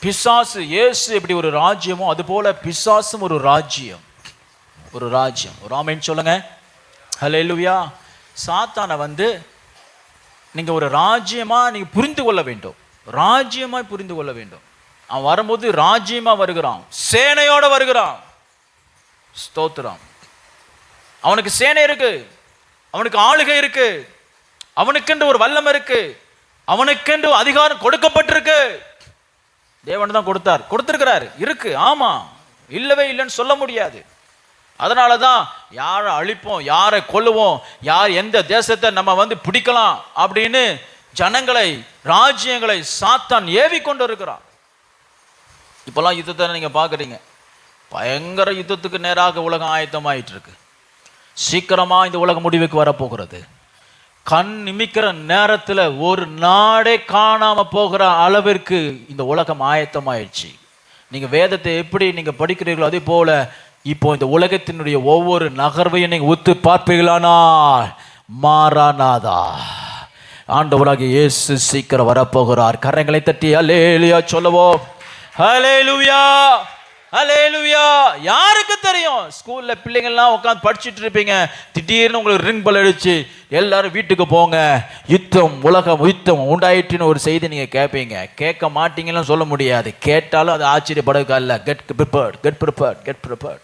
பிசாசு இயேசு எப்படி ஒரு ராஜ்யமோ அது போல பிசாசும் ஒரு ராஜ்யம். ஒரு ராஜ்யம். ஒரு ஆமென் சொல்லுங்க. ஹல்லேலூயா. சாத்தானை வந்து நீங்க ஒரு ராஜ்யமா நீங்க புரிந்து கொள்ள வேண்டும். ராஜ்யமாய் புரிந்து கொள்ள வேண்டும். அவன் வரும்போது ராஜ்யமா வருகிறான், சேனையோட வருகிறான். ஸ்தோத்திரம். அவனுக்கு சேனை இருக்கு, அவனுக்கு ஆளுகை இருக்கு, அவனுக்கென்று ஒரு வல்லமை இருக்கு, அவனுக்கென்று அதிகாரம் கொடுக்கப்பட்டிருக்கு. தேவன் தான் கொடுத்திருக்கிறாரு, இருக்கு. ஆமா, இல்லவே இல்லைன்னு சொல்ல முடியாது. அதனாலதான் யாரை அழிப்போம், யாரை கொல்லுவோம், யார் எந்த தேசத்தை நம்ம வந்து பிடிக்கலாம் அப்படின்னு ஜனங்களை, ராஜ்யங்களை சாத்தான் ஏவி கொண்டு இருக்கிறான். இப்பெல்லாம் யுத்தத்தை நீங்க பாக்குறீங்க. பயங்கர யுத்தத்துக்கு நேராக உலகம் ஆயத்தமாயிட்டு இருக்கு. சீக்கிரமா இந்த உலக முடிவுக்கு வரப்போகிறது. கண் நிமிக்கிற நேரத்தில் ஒரு நாடே காணாம போகிற அளவிற்கு இந்த உலகம் ஆயத்தமாயிடுச்சு. நீங்க வேதத்தை எப்படி நீங்க படிக்கிறீர்களோ அதே போல இப்போ இந்த உலகத்தினுடைய ஒவ்வொரு நகர்வையும் நீங்க ஒத்து பார்ப்பீர்களானால் மாராநாதா, ஆண்டவராகிய இயேசு சீக்கிரம் வரப்போகிறார். கரங்களை தட்டி அல்லேலூயா சொல்லுவோம். ஹல்லேலூயா, ஹல்லேலூயா. யாருக்கு தெரியும்? ஸ்கூல்ல பிள்ளைங்கள்லாம் உட்காந்து படிச்சுட்டு இருப்பீங்க, திடீர்னு உங்களுக்கு ரிங் பெல் அடிச்சு எல்லாரும் வீட்டுக்கு போங்க, யுத்தம், உலகம் யுத்தம் உண்டாயிட்டுன்னு ஒரு செய்தி நீங்க கேட்பீங்க. கேட்க மாட்டீங்கன்னு சொல்ல முடியாது. கேட்டாலும் அது ஆச்சரியப்படுறதுக்கல்ல. Get prepared, get prepared, get prepared.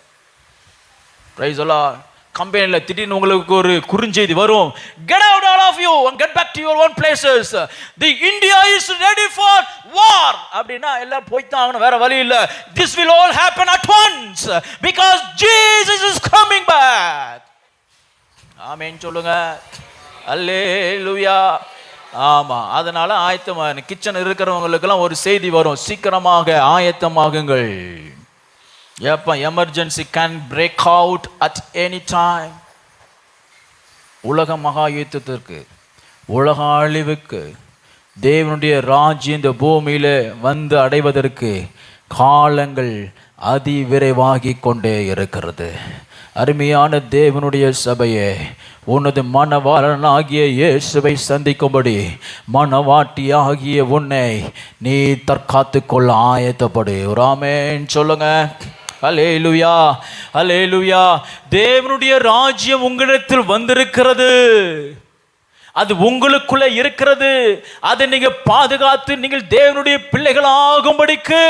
Praise the Lord. கம்பெனியில் திடீர்னு உங்களுக்கு ஒரு குறுஞ்செய்தி வரும், get out all of you and get back to your own places, the India is ready for war அப்படினா எல்லாம் போய்தான் ஆகணும், வேற வழி இல்ல. This will all happen at once because Jesus is coming back. ஆமென் சொல்லுங்க. அல்லேலூயா. ஆமா, அதனால ஆயத்தமா கிச்சன் இருக்கிறவங்களுக்கெல்லாம் ஒரு செய்தி வரும், சீக்கிரமாக ஆயத்தமாகுங்கள். எப்ப emergency can break out at any time. உலக மகா யுத்தத்திற்கு, உலக அழிவுக்கு, தேவனுடைய ராஜ்யம் இந்த பூமியில வந்து அடைவதற்கு காலங்கள் அதிவிரைவாகி கொண்டே இருக்கிறது. அருமையான தேவனுடைய சபையே, உனது மணவாளனாகிய இயேசுவை சந்திக்கும்படி மணவாட்டியாகிய உன்னை நீ தற்காத்து கொள்ள ஆயத்தப்படு. ஒரு ஆமென் சொல்லுங்க. அல்லேலூயா, அல்லேலூயா. தேவனுடைய ராஜ்யம் உங்களிடத்தில் வந்திருக்கிறது. அது உங்களுக்குள்ள இருக்கிறது. அதை நீங்க பாதுகாத்து நீங்கள் தேவனுடைய பிள்ளைகளாகும்படிக்கு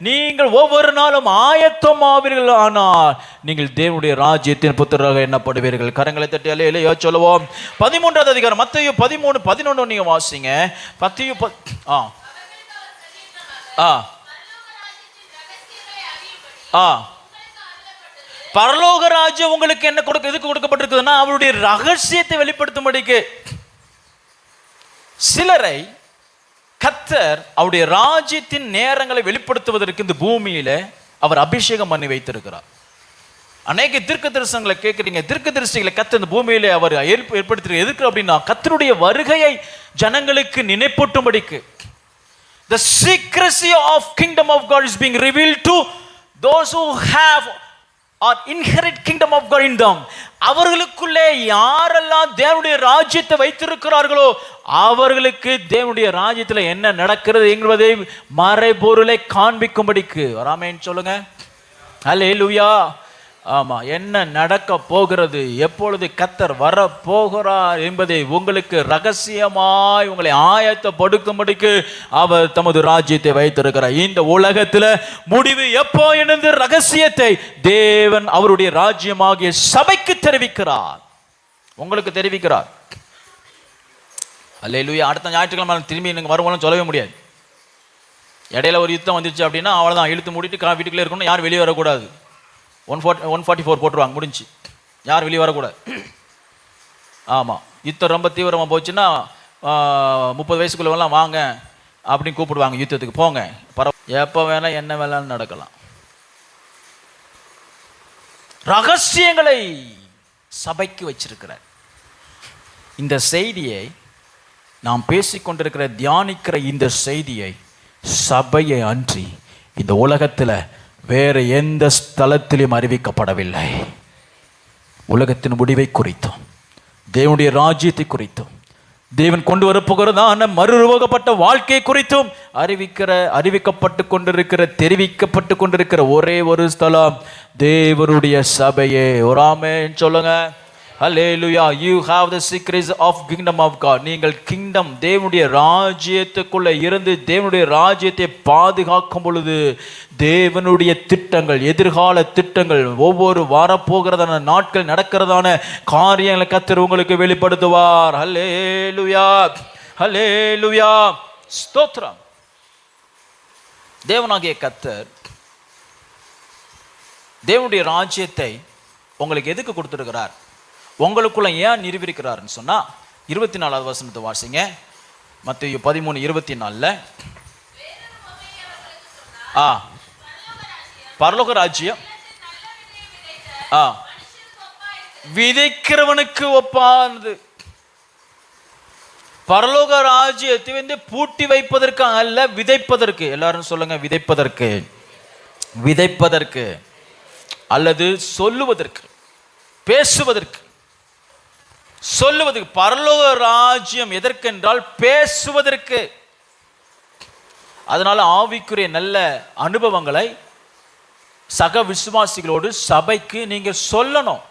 நீங்கள் ஒவ்வொரு நாளும் ஆயத்தமாவீர்கள். ஆனால் நீங்கள் தேவனுடைய ராஜ்யத்தின் புத்திரராக எண்ணப்படுவீர்கள். கரங்களை தட்டி அல்லேலூயா சொல்லுவோம். 13வது அதிகாரம் மத்தேயு 13:11 நீங்க வாசிங்க. மத்தேயு பரலோக ராஜ்யம் உங்களுக்கு என்ன எதுக்கு கொடுக்கப்பட்டிருக்குதுன்னா அவருடைய ரகசியத்தை வெளிப்படுத்தும்படிக்கு. சிலரை கர்த்தர் அவருடைய ராஜ்யத்தின் நேரங்களை வெளிப்படுத்துவதற்கு இந்த பூமியில அவர் அபிஷேகம் பண்ணி வைத்திருக்கிறார். அநேக தீர்க்க தரிசனங்களை கேட்குறீங்க. தீர்க்க தரிசிகளை கர்த்தர் இந்த பூமியில அவர் ஏற்படுத்தி எதுக்கு அப்படின்னா கர்த்தருடைய வருகையை ஜனங்களுக்கு நினைப்பூட்டும்படிக்கு. The secrecy of kingdom of God is being revealed to those who have or inherit kingdom of God in them. அவர்களுக்குள்ளே யாரெல்லாம் தேவனுடைய ராஜ்யத்தை வைத்திருக்கிறார்களோ அவர்களுக்கு தேவனுடைய ராஜ்யத்தில் என்ன நடக்கிறது என்பதை மறைபொருளை காண்பிக்கும்படிக்கு. ஆமென் சொல்லுங்க. அல்லேலூயா, ஆமா, என்ன நடக்க போகிறது, எப்பொழுது கர்த்தர் வர போகிறார் என்பதை உங்களுக்கு ரகசியமாய் உங்களை ஆயத்தப்படுக்கும்படிக்கு அவர் தமது ராஜ்யத்தை வைத்திருக்கிறார். இந்த உலகத்தில் முடிவு எப்போ என்று ரகசியத்தை தேவன் அவருடைய ராஜ்யமாகிய சபைக்கு தெரிவிக்கிறார், உங்களுக்கு தெரிவிக்கிறார். அல்லேலூயா. அடுத்த ஞாயிற்றுக்கிழமை திரும்பி நீங்கள் வருவோம்னு சொல்லவே முடியாது. இடையில ஒரு யுத்தம் வந்துருச்சு அப்படின்னா அவ்வளோதான், இழுத்து மூடிட்டு வீட்டுக்குள்ளே இருக்கணும், யாரும் வெளியே வரக்கூடாது. 144 போட்டுருவாங்க, முடிஞ்சு, யார் வெளியே வரக்கூடாது. ஆமாம், யுத்தம் ரொம்ப தீவிரமாக போச்சுன்னா 30 வயசுக்குள்ளவெல்லாம் வாங்க அப்படின்னு கூப்பிடுவாங்க, யுத்தத்துக்கு போங்க, எப்போ வேணால் என்ன வேணாலும் நடக்கலாம். ரகசியங்களை சபைக்கு வச்சிருக்கிறார். இந்த செய்தியை நாம் பேசிக்கொண்டிருக்கிற தியானிக்கிற இந்த செய்தியை சபையை அன்றி இந்த உலகத்தில் வேற எந்த ஸ்தலத்திலும் அறிவிக்கப்படவில்லை. உலகத்தின் முடிவை குறித்தும் தேவனுடைய ராஜ்யத்தை குறித்தும் தேவன் கொண்டு வரப்போகிறதான மறுரூபகப்பட்ட வாழ்க்கை குறித்தும் அறிவிக்கப்பட்டு கொண்டிருக்கிற தெரிவிக்கப்பட்டு கொண்டிருக்கிற ஒரே ஒரு ஸ்தலம் தேவனுடைய சபையே. ஒரு ஆமென் சொல்லுங்க. Hallelujah. You have the secrets of kingdom of God. நீங்கள் கிங்டம் தேவனுடைய ராஜ்யத்துக்குள்ள இருந்து தேவனுடைய ராஜ்யத்தை பாதுகாக்கும் பொழுது தேவனுடைய திட்டங்கள், எதிர்கால திட்டங்கள், ஒவ்வொரு வரப்போகிறதான நாட்கள் நடக்கிறதான காரியங்களை கர்த்தர் உங்களுக்கு வெளிப்படுத்துவார். ஹல்லேலூயா, ஹல்லேலூயா, ஸ்தோத்திரம். தேவனாகிய கர்த்தர் தேவனுடைய ராஜ்யத்தை உங்களுக்கு எதுக்கு கொடுத்திருக்கிறார், உங்களுக்குள்ள ஏன் நிரூபிக்கிறாருன்னு சொன்னா 24வது வசனத்தை வாசிங்க. மத்தேயு 13:24. பரலோக ராஜ்யம் விதைக்கிறவனுக்கு ஒப்பானது. பரலோக ராஜ்யத்தை பூட்டி வைப்பதற்கு அல்ல, விதைப்பதற்கு. எல்லாரும் சொல்லுங்க, விதைப்பதற்கு. விதைப்பதற்கு அல்லது சொல்லுவதற்கு, பேசுவதற்கு, சொல்லுவதற்கு. பரலோக ராஜ்யம் எதற்கென்றால் பேசுவதற்கு. அதனால ஆவிக்குரிய நல்ல அனுபவங்களை சக விசுவாசிகளோடு சபைக்கு நீங்க சொல்லணும்.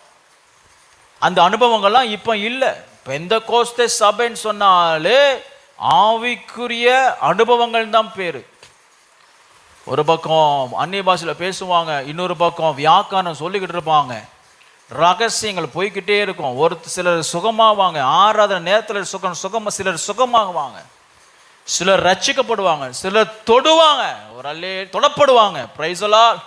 அந்த அனுபவங்கள்லாம் இப்ப இல்லை. பெந்தெகோஸ்தே சபைன்னு சொன்னாலே ஆவிக்குரிய அனுபவங்கள் தான் பேரு. ஒரு பக்கம் அந்நிய பாஷையில பேசுவாங்க, இன்னொரு பக்கம் வியாக்கரணம் சொல்லிக்கிட்டு இருப்பாங்க, ரகசியங்கள் போய்கிட்டே இருக்கும். சிலர் சுகமாவாங்க, ஆராதனை நேரத்தில் சிலர் சுகமாகுவாங்க, சிலர் ரட்சிக்கப்படுவாங்க, சிலர் தொடுவாங்க, தொடப்படுவாங்க. Price the Lord.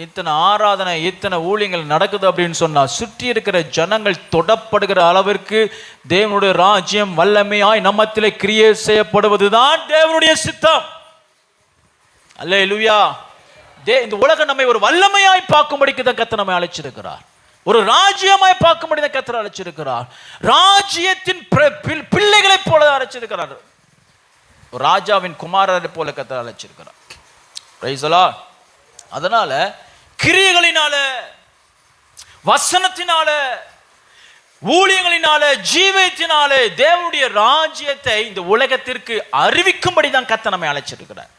இத்தனை ஆராதனை, இத்தனை ஊழியங்கள் நடக்குது அப்படின்னு சொன்னா சுற்றி இருக்கிற ஜனங்கள் தொடப்படுகிற அளவிற்கு தேவனுடைய ராஜ்யம் வல்லமையாய் நம்மத்திலே கிரியை செய்யப்படுவதுதான் தேவனுடைய சித்தம். அல்லேலூயா. இந்த உலகம் நம்மை ஒரு வல்லமையாய் பார்க்கும்படிக்கு தான் கர்த்தர் நம்மை அழைச்சிருக்கிறார். ஒரு ராஜ்யமாய் பார்க்கும்படி தான் கர்த்தர் அழைச்சிருக்கிறார். ராஜ்யத்தின் பிள்ளைகளை போல அழைச்சிருக்கிறார். ராஜாவின் குமாரரை போல கர்த்தர் அழைச்சிருக்கிறார். Price the Lord. அதனால கிரியைகளினால, வசனத்தினால, ஊழியங்களினால, ஜீவத்தினாலே தேவனுடைய ராஜ்யத்தை இந்த உலகத்திற்கு அறிவிக்கும்படி தான் கர்த்தர் நம்மை அழைச்சிருக்கிறார்.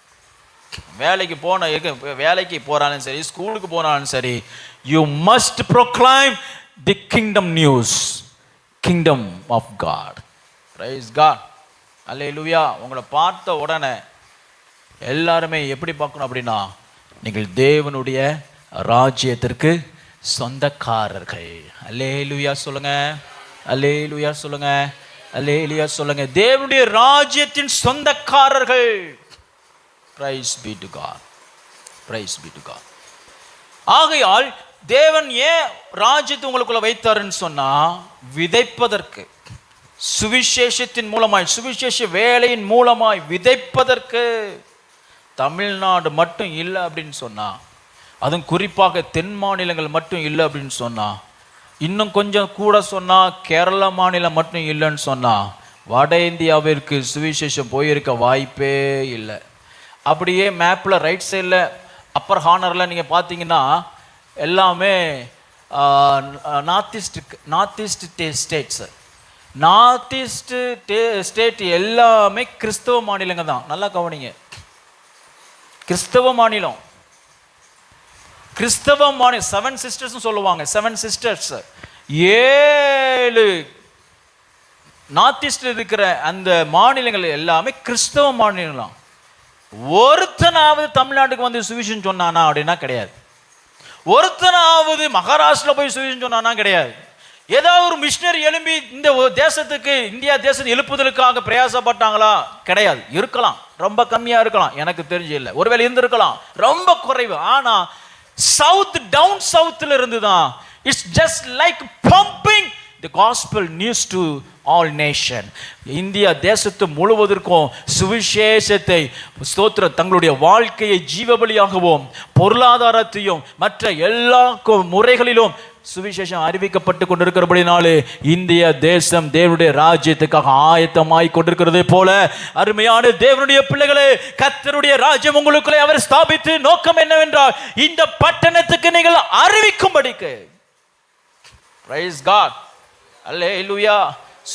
வேலைக்கு போறாலும் சரி, ஸ்கூலுக்கு போனாலும் சரி, you must proclaim the kingdom news, kingdom of God. Praise God. Hallelujah. உங்களை பார்த்த உடனே எல்லாருமே எப்படி பார்க்கணும் அப்படின்னா, நீங்கள் தேவனுடைய ராஜ்யத்திற்கு சொந்தக்காரர்கள். அல்லேலூயா சொல்லுங்க, அல்லேலூயா சொல்லுங்க, அல்லேலூயா சொல்லுங்க. தேவனுடைய ராஜ்யத்தின் சொந்தக்காரர்கள். Praise be to God. Praise be to God. ஆகையால் தேவன் ஏன் ராஜ்யத்தை உங்களுக்குள்ள வைத்தாருன்னு சொன்னா, விதைப்பதற்கு, சுவிசேஷத்தின் மூலமாய், சுவிசேஷ வேலையின் மூலமாய் விதைப்பதற்கு. தமிழ்நாடு மட்டும் இல்லை அப்படின்னு சொன்னா, அதுவும் குறிப்பாக தென் மாநிலங்கள் மட்டும் இல்லை அப்படின்னு சொன்னா, இன்னும் கொஞ்சம் கூட சொன்னா கேரள மாநிலம் மட்டும் இல்லைன்னு சொன்னா, வட இந்தியாவிற்கு சுவிசேஷம் போயிருக்க வாய்ப்பே இல்லை. அப்படியே மேப்பில் ரைட் சைடில் அப்பர் ஹார்னரில் நீங்கள் பார்த்தீங்கன்னா எல்லாமே north east states. North east state எல்லாமே கிறிஸ்தவ மாநிலங்க தான். நல்லா கவனிங்க, கிறிஸ்தவ மாநிலம். கிறிஸ்தவ மாநில 7 சிஸ்டர்ஸ் சொல்லுவாங்க. 7 சிஸ்டர்ஸ், 7 நார்த் ஈஸ்ட் இருக்கிற அந்த மாநிலங்கள் எல்லாமே கிறிஸ்தவ மாநிலம். ஒருத்தனாவது தமிழ்நாட்டுக்கு வந்து சுவிசேஷம் சொன்னானா அப்படின்னா கிடையாது. ஒருத்தனாவது மகாராஷ்டிரா போய் சுவிசேஷம் சொன்னானா கிடையாது. ஏதாவது ஒரு மிஷினரி எழும்பி இந்த தேசத்துக்கு, இந்தியா தேசத்தை எழுப்புதலுக்காக பிரயாசப்பட்டாங்களா? கிடையாது. இருக்கலாம், ரொம்ப கம்மியா இருக்கலாம், எனக்கு தெரிஞ்சு இல்லை. ஒருவேளை இருந்திருக்கலாம், ரொம்ப குறைவு. ஆனா சவுத், டவுன் சவுத்ல இருந்து தான் it's just like pumping the gospel news to all nation. India தேசத்து முழுவதற்கும் சுவிசேஷத்தை ஸ்தோத்திரம் தங்களுடைய வாழ்க்கையை ஜீவபலியாகவும் பொருளாதாரத்தையும் மற்ற எல்லா முறைகளிலும் சுவிசேஷம் அறிவிக்கப்பட்டு கொண்டிருக்கிறபடினாலே இந்திய தேசம் தேவனுடைய ராஜ்யத்துக்காக ஆயத்தமாய் கொண்டிருக்கிறது போல, அருமையான தேவனுடைய பிள்ளைகளே, கர்த்தருடைய ராஜ்யம் உங்களுக்குள்ளே அவர் ஸ்தாபித்து நோக்கம் என்னவென்றால் இந்த பட்டணத்துக்கு நீங்கள் அறிவிக்கும்படிக்கு. பிரைஸ் காட், அல்லேலூயா.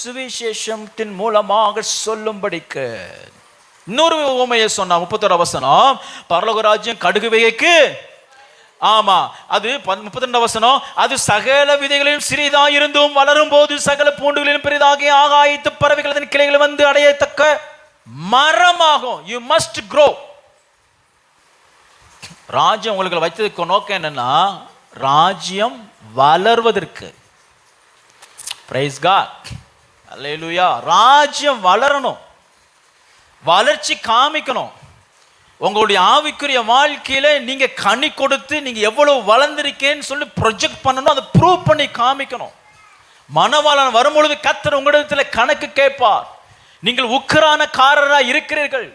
சுவிசேஷத்தின் மூலமாக சொல்லும்படிக்கு. இன்னொரு உவமையை சொன்னா 31 வசனம், பரலோக ராஜ்யம் கடுகு விதைக்கு, ஆமா அது 32 வசனம், அது சகல விதைகளிலும் சிறிதாக இருந்தும் வளரும் போது சகல பூண்டுகளிலும் பெரிதாகி ஆகாயத்து பறவைகள் அதன் கிளைகள் வந்து அடையத்தக்க மரமாகும். You must grow. ராஜ்யம் உங்களுக்கு வைத்ததுக்கு நோக்கம் என்னன்னா ராஜ்யம் வளர்வதற்கு. பிரைஸ் காட், அல்லேலூயா. ராஜ்யம் வளரணும், வளர்ச்சி காமிக்கணும். உங்களுடைய ஆவிக்குரிய வாழ்க்கையில நீங்க கனி கொடுத்து நீங்க எவ்வளவு வளர்ந்திருக்கேன்னு சொல்லி ப்ரொஜெக்ட் பண்ணணும், அதை ப்ரூவ் பண்ணி காமிக்கணும். மனவாளன் வரும்பொழுது கர்த்தர் உங்களிடத்தில் கணக்கு கேட்பார். நீங்கள் உக்கிரானக்காரராக இருக்கிறீர்கள்,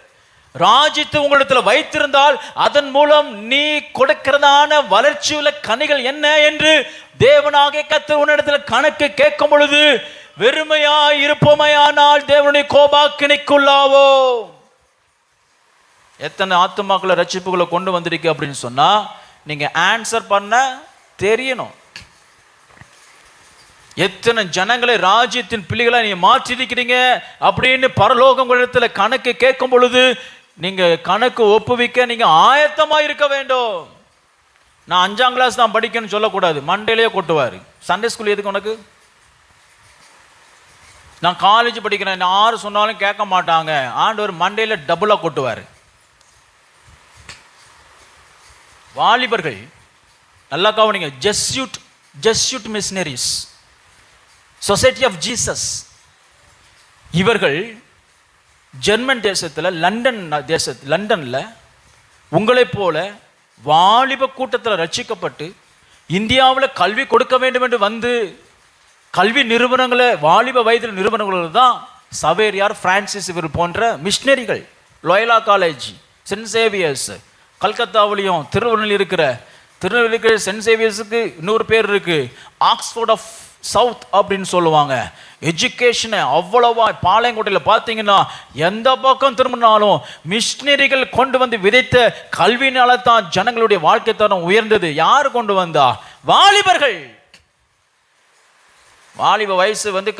ராஜ்யத்தை உங்களிடத்தில் வைத்திருந்தால் அதன் மூலம் நீ கொடுக்கிறதான வளர்ச்சியுள்ள கனிகள் என்ன என்று தேவனாகிய கர்த்தர் உன்னிடத்தில் கணக்கு கேட்கும் பொழுது வெறுமையா இருப்போமையானால் தேவனுடைய கோபாக்கினைக்குள்ளாவோ. எத்தனை ஆத்துமாக்களை ரட்சிப்புகளை கொண்டு வந்திருக்கு அப்படின்னு சொன்னா நீங்க ஆன்சர் பண்ண தெரியணும். எத்தனை ஜனங்களை ராஜ்யத்தின் பிள்ளைகளை நீங்க மாற்றிருக்கிறீங்க அப்படின்னு பரலோகங்களிடத்துல கணக்கு கேட்கும் பொழுது நீங்க கணக்கு ஒப்புவிக்க நீங்க ஆயத்தமா இருக்க வேண்டும். நான் 5ஆம் கிளாஸ் தான் படிக்கணும்னு சொல்லக்கூடாது, மண்டையிலேயே கொட்டுவாரு. சண்டே ஸ்கூல் எதுக்கு உனக்கு? நான் காலேஜ் படிக்கிறேன், யாரு சொன்னாலும் கேட்க மாட்டாங்க, ஆண்டவர் மண்டையில டபுளா கொட்டுவார். வாலிபர்கள் நல்லா கவனிங்க. Jesuit missionaries, society of Jesus, இவர்கள் ஜெர்மன் தேசத்தில் லண்டன்ல உங்களை போல வாலிப கூட்டத்தில் ரட்சிக்கப்பட்டு இந்தியாவில் கல்வி கொடுக்க வேண்டும் என்று வந்து கல்வி நிறுவனங்களை வாலிப வயதில் நிறுவனங்கள் தான் சவேரியார், பிரான்சிஸ் இவர் போன்ற மிஷனரிகள். லோயலா காலேஜ், சென்ட் சேவியர்ஸ், கல்கத்தாவிலையும் திருநெல்வேலியில் இருக்கிற சென்ட் சேவியர்ஸுக்கு இன்னொரு பேர் இருக்கு, ஆக்ஸ்போர்ட் ஆஃப் சவுத் அப்படின்னு சொல்லுவாங்க. எஜுகேஷனை அவ்வளவா பாளையங்கோட்டையில் பார்த்தீங்கன்னா எந்த பக்கம் திரும்பினாலும் மிஷனரிகள் கொண்டு வந்து விதைத்த கல்வினால தான் ஜனங்களுடைய வாழ்க்கை தரம் உயர்ந்தது. யார் கொண்டு வந்தா? வாலிபர்கள். வாலிப வயசு வந்து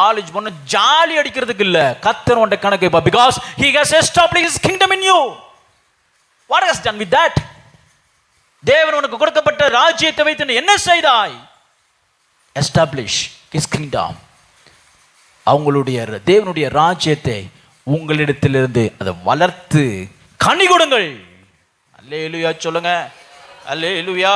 காலேஜ் போன ஜாலி அடிக்கிறதுக்கு இல்ல, கர்த்தர் உன்ட கணக்கு. because he has established his kingdom in you. what has done with that? தேவன் உனக்கு கொடுக்கப்பட்ட ராஜ்யத்தை வைத்து என்ன செய்தாய்? establish his kingdom. அவங்களுடைய தேவனுடைய ராஜ்யத்தை உங்களிடத்திலிருந்து அதை வளர்த்து கனி கொடுங்கள். அல்லேலூயா சொல்லுங்க, அல்லேலூயா.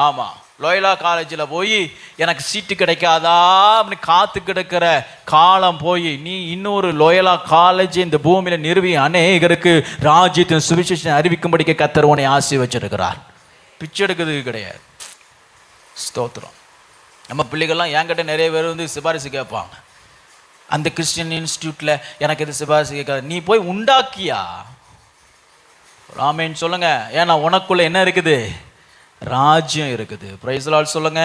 ஆமா, லோயலா காலேஜில் போய் எனக்கு சீட்டு கிடைக்காதா அப்படின்னு காத்து கிடக்கிற காலம் போய் நீ இன்னொரு லோயலா காலேஜ் இந்த பூமியில நிறுவி அநேகருக்கு ராஜ்யத்தின் சுவிசேஷம் அறிவிக்கும்படிக்க கர்த்தர் உன்னை ஆசீர்வதிச்சிருக்கிறார். பிச்சை எடுக்கிறதுக்கு கிடையாது. ஸ்தோத்திரம். நம்ம பிள்ளைகள்லாம் என்கிட்ட நிறைய பேர் வந்து சிபாரிசு கேட்பாங்க. அந்த கிறிஸ்டியன் இன்ஸ்டியூட்ல எனக்கு இது சிபாரிசு கேட்காது. நீ போய் உண்டாக்கியா? ஆமென் சொல்லுங்க. ஏன்னா உனக்குள்ள என்ன இருக்குது? ராஜ்யம் இருக்குது. பிரைஸ் தி லார்ட் சொல்லுங்க.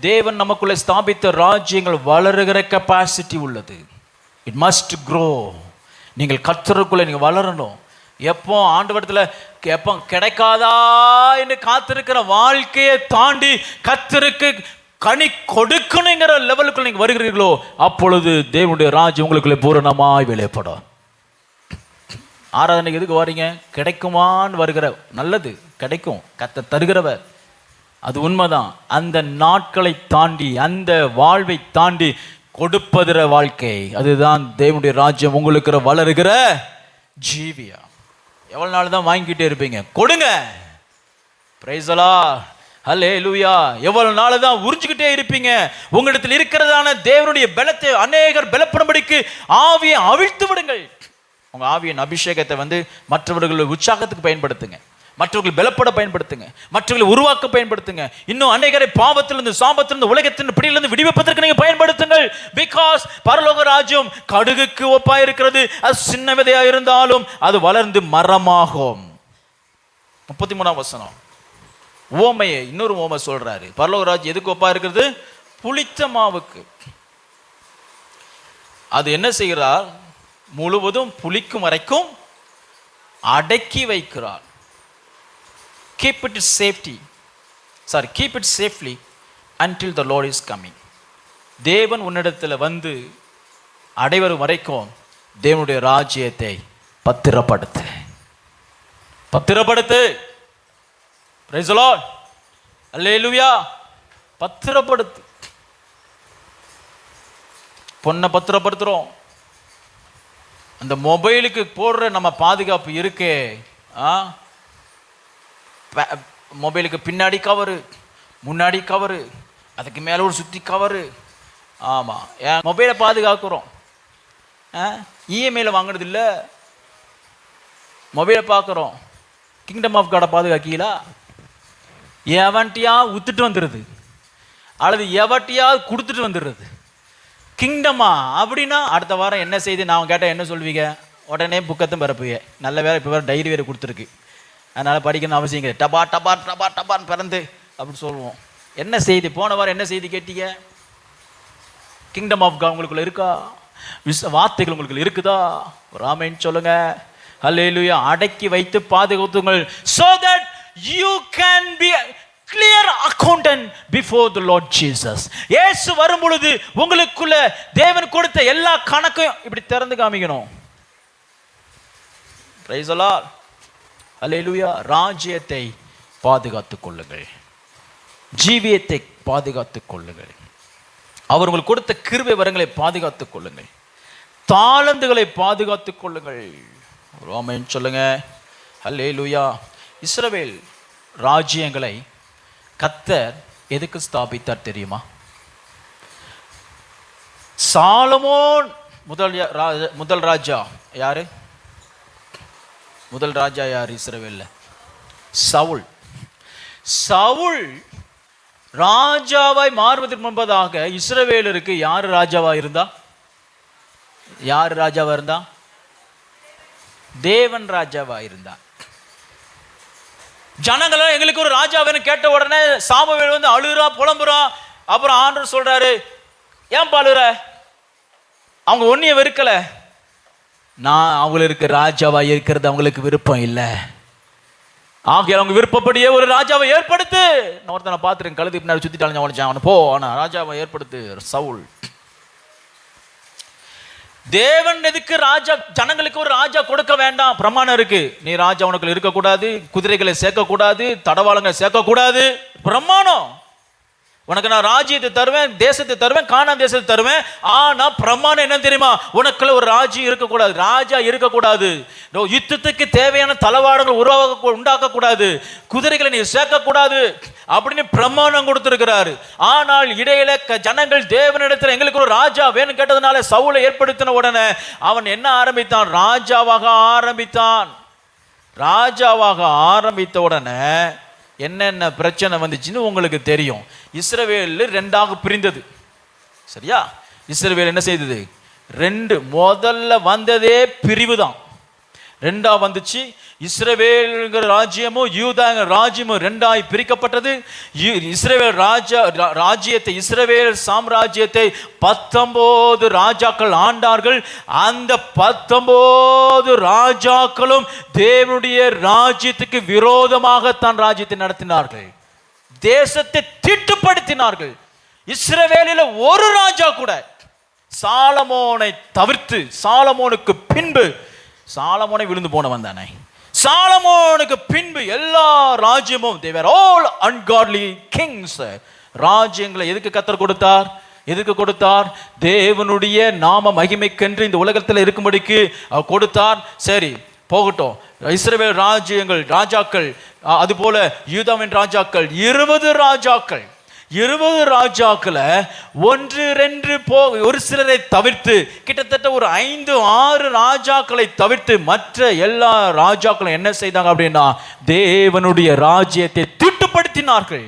தேவன் நமக்குள்ள ஸ்தாபித்த ராஜ்யங்கள் வளருகிற கெப்பாசிட்டி உள்ளது. It must grow. நீங்கள் கர்த்தருக்குள்ள நீங்க வளரணும். எப்போ ஆண்டவரத்தில் எப்போ கிடைக்காதா என்று காத்திருக்கிற வாழ்க்கையை தாண்டி கர்த்தருக்கு கனி கொடுக்கணுங்கிற லெவலுக்குள்ள நீங்க வருகிறீர்களோ அப்பொழுது தேவனுடைய ராஜ்யம் உங்களுக்குள்ளே பூரணமாய் வெளிப்படும். ஆராதனைக்கு எதுக்கு வரீங்க? கிடைக்குமான்னு வருகிற, நல்லது கிடைக்கும், கர்த்தர் தருகிறவர். அது உண்மைதான். அந்த நாட்களை தாண்டி, அந்த வாழ்வை தாண்டி கொடுப்பதுற வாழ்க்கை, அதுதான் தேவனுடைய ராஜ்யம் உங்களுக்கு வளருகிற ஜீவியா. எவ்வளவு நாள் தான் வாங்கிக்கிட்டே இருப்பீங்க? கொடுங்க. பிரைஸ் தி லார்ட், ஹல்லேலூயா. எவ்வளவு நாள் தான் உறிஞ்சிக்கிட்டே இருப்பீங்க? உங்களிடத்தில் இருக்கிறதான தேவனுடைய பலத்தை அநேகர் பலப்படும்படிக்கு ஆவியை அவிழ்த்து விடுங்கள். உங்க ஆவியின் அபிஷேகத்தை மற்றவர்கள் உற்சாகத்துக்கு பயன்படுத்துங்க, மற்றவர்கள் பலப்பட பயன்படுத்துங்க, மற்றவர்களை உருவாக்க பயன்படுத்துங்க. இன்னும் அநேகரை பாவத்திலிருந்து, சாபத்திலிருந்து, உலகத்தின் பிடியிலிருந்து விடுவிப்பதற்கு நீங்க பயன்படுத்துங்கள். பிகாஸ் பரலோக ராஜ்யம் கடுகுக்கு ஒப்பா இருக்கிறது. அது சின்ன விதையா இருந்தாலும் அது வளர்ந்து மரமாகும். 33ஆம் வசனம் ஓமையை இன்னொரு ஓமை சொல்றாரு. பரலோக ராஜ்யம் எதுக்கு ஒப்பா இருக்கிறது? புளித்த மாவுக்கு. அது என்ன செய்கிறார்? முழுவதும் புளிக்கும் வரைக்கும் அடக்கி வைக்கிறார். Keep it safely until the Lord is coming. தேவன் உன்னிடத்தில் அடைவரும் வரைக்கும் தேவனுடைய ராஜ்யத்தை பத்திரப்படுத்து. Praise the Lord, Hallelujah. பத்திரப்படுத்து. பொண்ணை பத்திரப்படுத்துறோம். அந்த மொபைலுக்கு போடுற நம்ம பாதுகாப்பு இருக்கே, மொபைலுக்கு பின்னாடி கவரு, முன்னாடி கவரு, அதுக்கு மேலே ஒரு சுற்றி கவரு. ஆமாம், என் மொபைலை பாதுகாக்கிறோம். இஎம்ஐயில் வாங்கினது இல்லை, மொபைலை பார்க்குறோம். கிங்டம் ஆஃப் காடை பாதுகாக்கீங்களா? எவன்ட்டியா வித்துட்டு வந்துடுது, அல்லது எவட்டியா கொடுத்துட்டு வந்துடுறது. கிங்டமா அப்படின்னா அடுத்த வாரம் என்ன செய்து நான் கேட்டால் என்ன சொல்வீங்க? உடனே புக்கத்தும் பிறப்புங்க. நல்ல வேலை இப்போ வேறு டைரி வேறு கொடுத்துருக்கு, அதனால் படிக்கணும் அவசியம் கிடையாது. டபா டபா டபா டபான்னு பிறந்து அப்படி சொல்லுவோம். என்ன செய்தி? போன வாரம் என்ன செய்தி கேட்டீங்க? கிங்டம் ஆஃப் காட் உங்களுக்குள்ள இருக்கா? வார்த்தைகள் உங்களுக்குள்ள இருக்குதா? ஒரு ஆமென் சொல்லுங்க. ஹல்லேலூயா. அடக்கி வைத்து பாதுகாத்துங்கள், so that you can be clear accountant before the Lord Jesus. இயேசு வரும் பொழுது உங்களுக்குள்ள தேவன் கொடுத்த எல்லா கணக்கையும் இப்படி திறந்து காமிக்கணும். Praise the Lord, ஹல்லேலூயா. ராஜ்யத்தை பாதுகாத்துக் கொள்ளுங்கள், ஜீவியத்தை பாதுகாத்துக் கொள்ளுங்கள், அவர் உங்களுக்கு கொடுத்த கிருபை வரங்களை பாதுகாத்துக் கொள்ளுங்கள், தாளந்துகளை பாதுகாத்துக் கொள்ளுங்கள். ஆமென் சொல்லுங்க. ஹல்லேலூயா. இஸ்ரவேல் ராஜ்யங்களை கர்த்தர் எதுக்கு ஸ்தாபித்தார் தெரியுமா? சாலமோன் முதல் ராஜா யாரு? முதல் ராஜா யார் இஸ்ரவேல்ல? சவுல். சவுல் ராஜாவாய் மாறுவதற்கு முன்பதாக இஸ்ரவேலருக்கு யார் ராஜாவா இருந்தா? யார் ராஜாவா இருந்தா? தேவன் ராஜாவா இருந்தா. ஜனங்கள் எங்களுக்கு ஒரு ராஜாவை கேட்ட உடனே சாமுவேல் அழுறா, புலம்புறா. அப்புறம் ஆண்டவர் சொல்றாரு, ஏன் பாலுற? அவங்க ஒன்னிய வெறுக்கல, நான் அவங்களுக்கு ராஜாவா இருக்கிறது அவங்களுக்கு விருப்பம் இல்லை, ஆகிய அவங்க விருப்பப்படியே ஒரு ராஜாவை ஏற்படுத்து. நான் ஒருத்தனை பார்த்துருக்கேன், கழுது பின்னாடி சுத்திட்டாலும் அவனை போ, ஆனா ராஜாவை ஏற்படுத்து. சவுல். தேவன் எதுக்கு ராஜா? ஜனங்களுக்கு ஒரு ராஜா கொடுக்க வேண்டாம், பிரமாணம் இருக்கு. நீ ராஜா உனக்கு இருக்கக்கூடாது, குதிரைகளை சேர்க்கக்கூடாது, தடவாளங்களை சேர்க்கக்கூடாது, பிரமாணம். உனக்கு நான் ராஜ்யத்தை தருவேன், தேசத்தை தருவேன், கானான் தேசத்தை தருவேன். ஆனா பிரமாணம் என்ன தெரியுமா? உனக்குள்ள ஒரு ராஜ்யம் இருக்கக்கூடாது, ராஜா இருக்கக்கூடாது, யுத்தத்துக்கு தேவையான தளவாடங்கள் உண்டாக்கக்கூடாது, குதிரைகளை நீ சேர்க்கக்கூடாது அப்படின்னு பிரமாணம் கொடுத்திருக்கிறாரு. ஆனால் இடையில ஜனங்கள் தேவனிடத்தில் எங்களுக்கு ஒரு ராஜா வேணும் கேட்டதுனால சவுலை ஏற்படுத்தின உடனே அவன் என்ன ஆரம்பித்தான்? ராஜாவாக ஆரம்பித்தான். ராஜாவாக ஆரம்பித்த உடனே என்னென்ன பிரச்சனை வந்துச்சுன்னு உங்களுக்கு தெரியும். இஸ்ரவேல் ரெண்டாக பிரிந்தது. சரியா? இஸ்ரவேல் என்ன செய்தது? ரெண்டு. முதல்ல வந்ததே பிரிவு தான். ரெண்டா வந்துச்சு. இஸ்ரவேல் ராஜ்யமும் யூதா ராஜ்யமும் ரெண்டாய் பிரிக்கப்பட்டது. இஸ்ரவேல் ராஜ்யத்தை, இஸ்ரவேல் சாம்ராஜ்யத்தை 19 ராஜாக்கள் ஆண்டார்கள். அந்த 19 ராஜாக்களும் தேவனுடைய ராஜ்யத்துக்கு விரோதமாக தான் ராஜ்யத்தை நடத்தினார்கள், தேசத்தை தீட்டுப்படுத்தினார்கள். இஸ்ரவேலில் ஒரு ராஜா கூட சாலமோனை தவிர்த்து, சாலமோனுக்கு பின்பு, சாலமோனை விழுந்து போனவன் தானே, சாலமோனுக்கு பின்பு எல்லா ராஜ்யமும் they were all ungodly kings. ராஜ்யங்களை எதுக்கு கர்த்தர் கொடுத்தார்? எதுக்கு கொடுத்தார்? தேவனுடைய நாம மகிமைக்கென்று இந்த உலகத்தில் இருக்கும்படிக்கு அவர் கொடுத்தார். சரி போகட்டும். இஸ்ரவேல் ராஜ்யங்கள் ராஜாக்கள், அதுபோல யூதாவின் ராஜாக்கள் 20 ராஜாக்கள், 20 ராஜாக்களை 1-2 ஒரு சிலரை தவிர்த்து கிட்டத்தட்ட ஒரு 5-6 ராஜாக்களை தவிர்த்து மற்ற எல்லா ராஜாக்களும் என்ன செய்தாங்க அப்படின்னா தேவனுடைய ராஜ்யத்தை திட்டுப்படுத்தினார்கள்.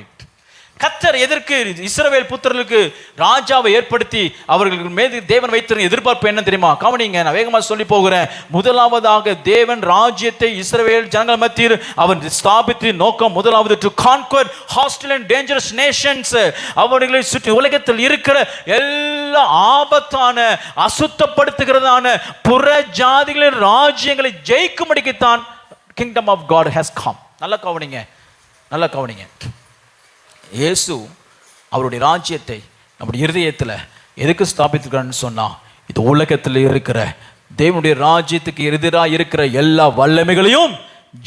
கர்த்தர் எதற்கு இஸ்ரவேல் புத்திரர்களுக்கு ராஜாவை ஏற்படுத்தி அவர்கள் மீது தேவன் வைத்திருந்த எதிர்பார்ப்பு என்ன தெரியுமா? கவனிங்க, நான் வேகமாக சொல்லி போகிறேன். முதலாவதாக தேவன் ராஜ்யத்தை இஸ்ரவேல் ஜனங்கள் மத்தியில் அவர் ஸ்தாபித்து நோக்கம் முதலாவது to conquer hostile and dangerous nations. அவர்களை சுற்றி உலகத்தில் இருக்கிற எல்லா ஆபத்தான அசுத்தப்படுத்துகிறதான புற ஜாதிகளின் ராஜ்யங்களை ஜெயிக்கும்படிக்குத்தான் kingdom of God has come. நல்லா கவனிங்க, நல்லா கவனிங்க. இயேசு அவருடைய ராஜ்யத்தை நம்முடைய இருதயத்தில் எதுக்கு ஸ்தாபித்துக்கிறான்னு சொன்னா, இது உலகத்தில் இருக்கிற தேவனுடைய ராஜ்யத்துக்கு எதிராக இருக்கிற எல்லா வல்லமைகளையும்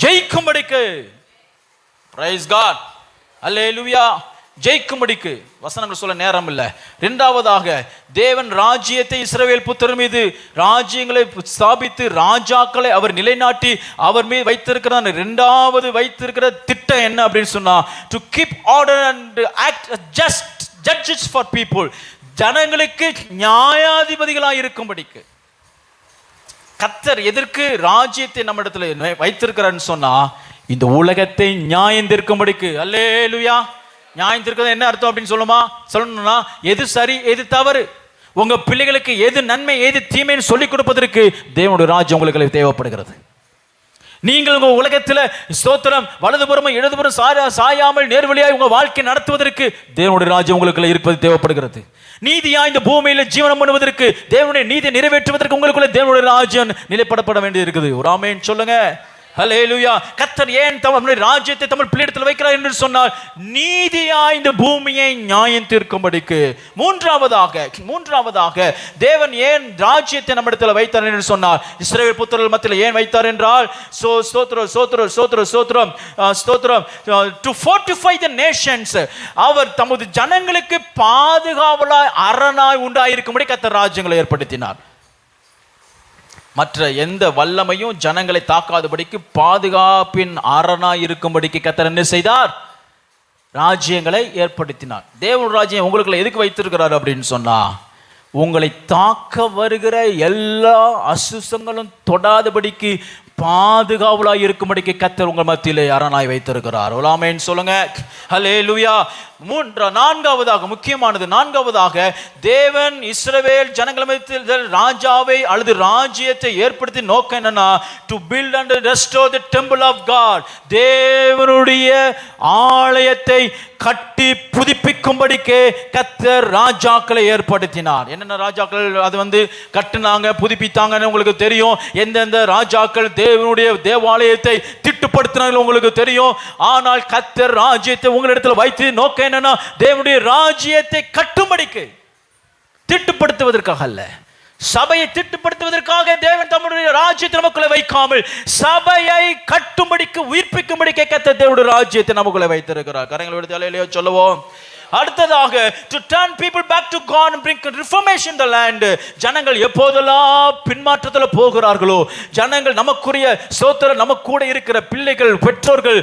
ஜெயிக்கும்படிக்கு. பிரைஸ் காட், அல்லேலூயா. ஜெயிக்கும்படிக்கு வசனங்கள் சொல்ல நேரம் இல்லை. இரண்டாவதாக தேவன் ராஜ்யத்தை இஸ்ரவேல் புத்திரர் மீது ராஜ்யங்களை ஸ்தாபித்து ராஜாக்களை அவர் நிலைநாட்டி அவர் மீது வைத்திருக்கிற இரண்டாவது வைத்திருக்கிற திட்டம் என்ன அப்படின்னு சொன்னா, to keep order and act just judges for people. ஜனங்களுக்கு நியாயாதிபதிகளாக இருக்கும்படிக்கு. கர்த்தர் எதற்கு ராஜ்யத்தை நம்ம இடத்துல வைத்திருக்கிறான்னு சொன்னா, இந்த உலகத்தை நியாயம் தீர்க்கும்படிக்கு. அல்லேலூயா. நியாயம் தீர்க்கிறது என்ன அர்த்தம் அப்படின்னு சொல்லணும்னா எது சரி எது தவறு, உங்க பிள்ளைகளுக்கு எது நன்மை எது தீமைன்னு சொல்லிக் கொடுப்பதற்கு தேவனுடைய ராஜ்யம் உங்களுக்கு தேவைப்படுகிறது. நீங்கள் உங்க உலகத்தில் ஸ்தோத்திரம் வலதுபுறமும் இடதுபுறம் சாயாமல் நேர்வழியாய் உங்க வாழ்க்கை நடத்துவதற்கு தேவனுடைய ராஜ்யம் உங்களுக்கு இருப்பது தேவைப்படுகிறது. நீதியா இந்த பூமியில ஜீவனம் பண்ணுவதற்கு தேவனுடைய நீதியை நிறைவேற்றுவதற்கு உங்களுக்குள்ள தேவனுடைய ராஜ்யம் நிலைப்படப்பட வேண்டி இருக்குது. ஒரு ஆமென் சொல்லுங்க. ஹல்லேலூயா. கர்த்தர் ஏன் தம்முடைய ராஜ்யத்தை தமிழ் பிள்ளையிடத்தில் வைக்கிறார் என்று சொன்னால், நீதியா இந்த பூமியை நியாயம் தீர்க்கும்படிக்கு. மூன்றாவதாக தேவன் ஏன் ராஜ்யத்தை நம்மிடத்தில் வைத்தார் என்று சொன்னார், இஸ்ரவேல் புத்திரர்கள் மத்தியில் ஏன் வைத்தார் என்றால், டு fortify the nations. அவர் தமது ஜனங்களுக்கு பாதுகாவலாய் அரணாய் உண்டாயிருக்கும்படி கர்த்தர் ராஜ்யங்களை ஏற்படுத்தினார். மற்ற எந்த வல்லமையும் ஜனங்களை தாக்காதபடிக்கு பாதுகாப்பின் அரணாய் இருக்கும்படிக்கு கர்த்தர் என்ன செய்தார்? ராஜ்யங்களை ஏற்படுத்தினார். தேவனுடைய ராஜ்யம் உங்களுக்குள்ள எதுக்கு வைத்திருக்கிறார் அப்படின்னு சொன்னா, உங்களை தாக்க வருகிற எல்லா அசுசங்களும் தொடாதபடிக்கு பாதுகாவலாய் இருக்கும்படிக்கு கர்த்தர் உங்கள் மத்தியிலே அரணாய் வைத்திருக்கிறார். ஆமென் சொல்லுங்க. ஹல்லேலூயா. நான்காவதாக தேவன் இஸ்ரவேல் ஜனங்கள் மத்தியில் ராஜாவை அல்லது ராஜ்யத்தை ஏற்படுத்தி நோக்கம் என்னன்னா, to build and restore the temple of God. தேவனுடைய ஆலயத்தை கட்டி புதுப்பிக்கும்படிக்கு கர்த்தர் ராஜாக்களை ஏற்படுத்தினார். என்னென்ன ராஜாக்கள் அது கட்டினாங்க புதுப்பித்தாங்கன்னு உங்களுக்கு தெரியும். எந்தெந்த ராஜாக்கள் தேவனுடைய தேவாலயத்தை திட்டுப்படுத்தினார்கள் உங்களுக்கு தெரியும். ஆனால் கர்த்தர் ராஜ்யத்தை உங்களிடத்தில் வைத்து நோக்கம் என்னன்னா, தேவனுடைய ராஜ்யத்தை கட்டும்படிக்கு, திட்டுப்படுத்துவதற்காக அல்ல. சபையை திட்டுப்படுத்துவதற்காக தேவன் தம்முடைய ராஜ்யத்தை நமக்குள்ள வைக்காமல் சபையை கட்டும்படிக்கு உயிர்ப்பிக்கும்படிக்கு கர்த்தர் தேவனுடைய ராஜ்யத்தை நமக்குள்ள வைத்திருக்கிறார். கரங்களை எடுத்து அல்லேலூயா சொல்லுவோம். அடுத்ததாக to turn people back to God and bring reformation in the land. ஜனங்கள் எப்போதெல்லாம் பின்மாற்றத்தில் போகிறார்களோ, ஜனங்கள் நமக்குரிய ஸ்தோத்திரம் நமக்கு கூட இருக்கிற பிள்ளைகள், பெற்றோர்கள்,